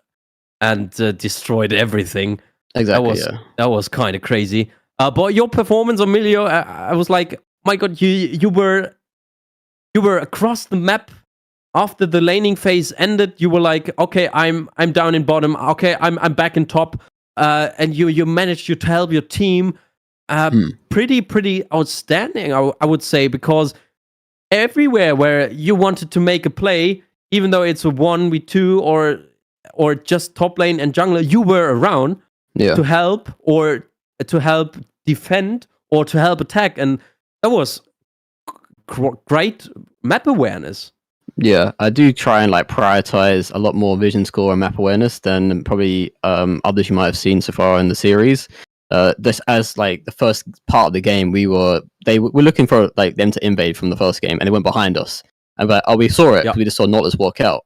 and destroyed everything. exactly. That was kind of crazy. But your performance on Milio, I was like, my God, you were across the map after the laning phase ended. You were like, okay, I'm down in bottom. Okay, I'm back in top. And you managed to help your team. Pretty outstanding, I would say, because everywhere where you wanted to make a play, even though it's a 1v2 or just top lane and jungler, you were around to help or to help defend or to help attack, and that was great map awareness. Yeah, I do try and like prioritize a lot more vision score and map awareness than probably others you might have seen so far in the series. This as like the first part of the game, we were looking for like them to invade from the first game, and they went behind us. And but we saw it. We just saw Nautilus walk out,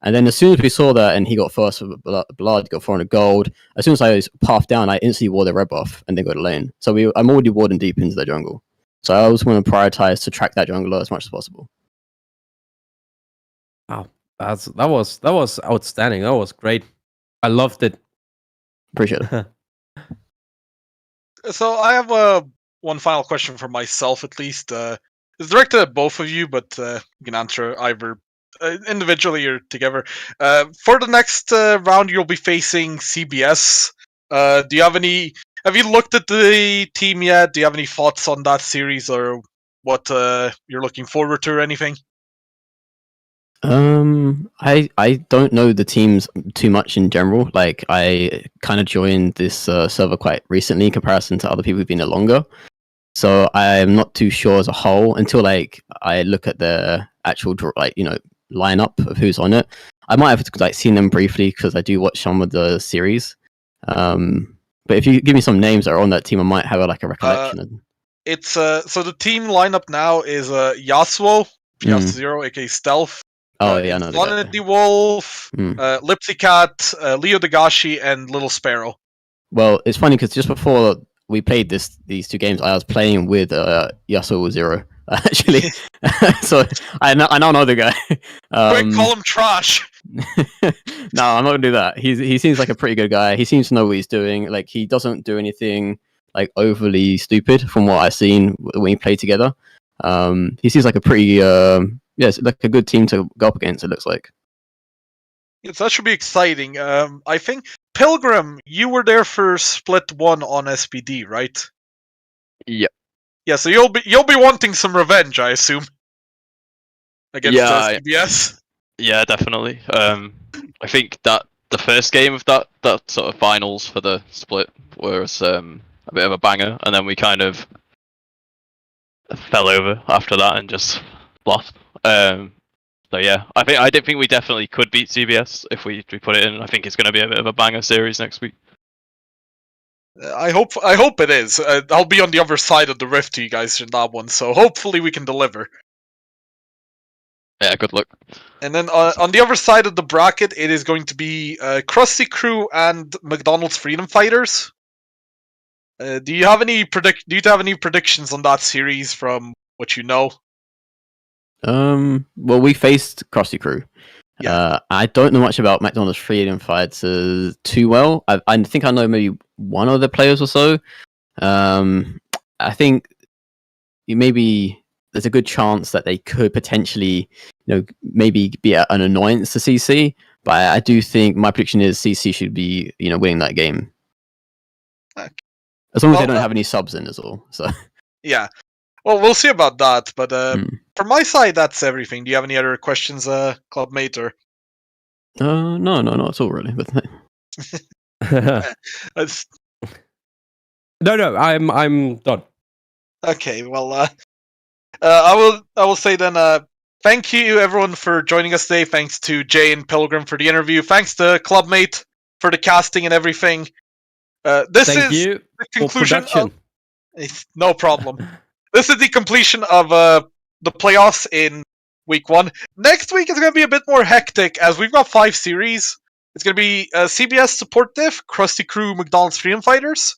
and then as soon as we saw that, and he got first with blood, got 400 gold. As soon as I pathed down, I instantly wore the red buff, and then got a lane. So I'm already warding deep into the jungle. So I always want to prioritize to track that jungler as much as possible. Wow, that was outstanding. That was great. I loved it. Appreciate it. So I have one final question for myself, at least. It's directed at both of you, but you can answer either individually or together. For the next round, you'll be facing CBS. Do you have any? Have you looked at the team yet? Do you have any thoughts on that series, or what you're looking forward to, or anything? I don't know the teams too much in general. Like I kind of joined this server quite recently in comparison to other people who've been here longer. So I'm not too sure as a whole until like I look at the actual lineup of who's on it. I might have like seen them briefly because I do watch some of the series. But if you give me some names that are on that team, I might have a recollection. It's so the team lineup now is Yasuo, Yasuo, aka Stealth. Oh yeah, I know. Vanity Wolf, Lipsy Cat, Leo Dagashi, and Little Sparrow. Well, it's funny because just before we played these 2 games, I was playing with Yasuo 0 actually. So I now know the guy. Quick, call him trash. No, I'm not gonna do that. He seems like a pretty good guy. He seems to know what he's doing. Like he doesn't do anything like overly stupid from what I've seen when we play together. He seems like a pretty it's like a good team to go up against, it looks like. Yes, that should be exciting. I think Pilgrim, you were there for Split 1 on SPD, right? Yep. Yeah, so you'll be wanting some revenge, I assume. Against CBS. Yeah, definitely. I think that the first game of that sort of finals for the split was a bit of a banger, and then we kind of fell over after that and just lost. So yeah, I don't think we definitely could beat CBS if we put it in. I think it's going to be a bit of a banger series next week. I hope it is. I'll be on the other side of the rift to you guys in that one, so hopefully we can deliver. Yeah, good luck. And then on the other side of the bracket, it is going to be Krusty Crew and McDonald's Freedom Fighters. Do you have any predictions on that series from what you know? Well, we faced Krusty Crew. Yeah. I don't know much about McDonald's Freedom Fighters too well. I think I know maybe one of the players or so. I think maybe there's a good chance that they could potentially, maybe be an annoyance to CC. But I do think my prediction is CC should be, winning that game. Okay. As long as they don't have any subs in, is all. So yeah. Well, we'll see about that. But from my side, that's everything. Do you have any other questions, Clubmate? Or no, not at all, really. But No, I'm done. okay. Well, I will say then. Thank you everyone for joining us today. Thanks to Jay and Pilgrim for the interview. Thanks to Clubmate for the casting and everything. This Thank is you the for conclusion. production. No problem. This is the completion of the playoffs in week 1. Next week is going to be a bit more hectic as we've got 5 series. It's going to be CBS Support Diff, Krusty Crew, McDonald's Freedom Fighters.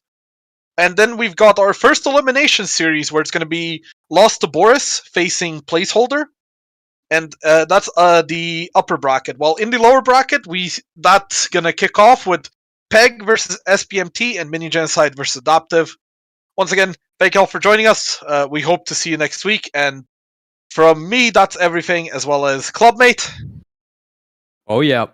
And then we've got our first elimination series where it's going to be Lost to Boris facing Placeholder. And that's the upper bracket. While in the lower bracket, that's going to kick off with PEG versus SPMT and Minion Genocide versus Adaptive. Once again, thank you all for joining us. We hope to see you next week. And from me, that's everything, as well as Clubmate. Oh yeah.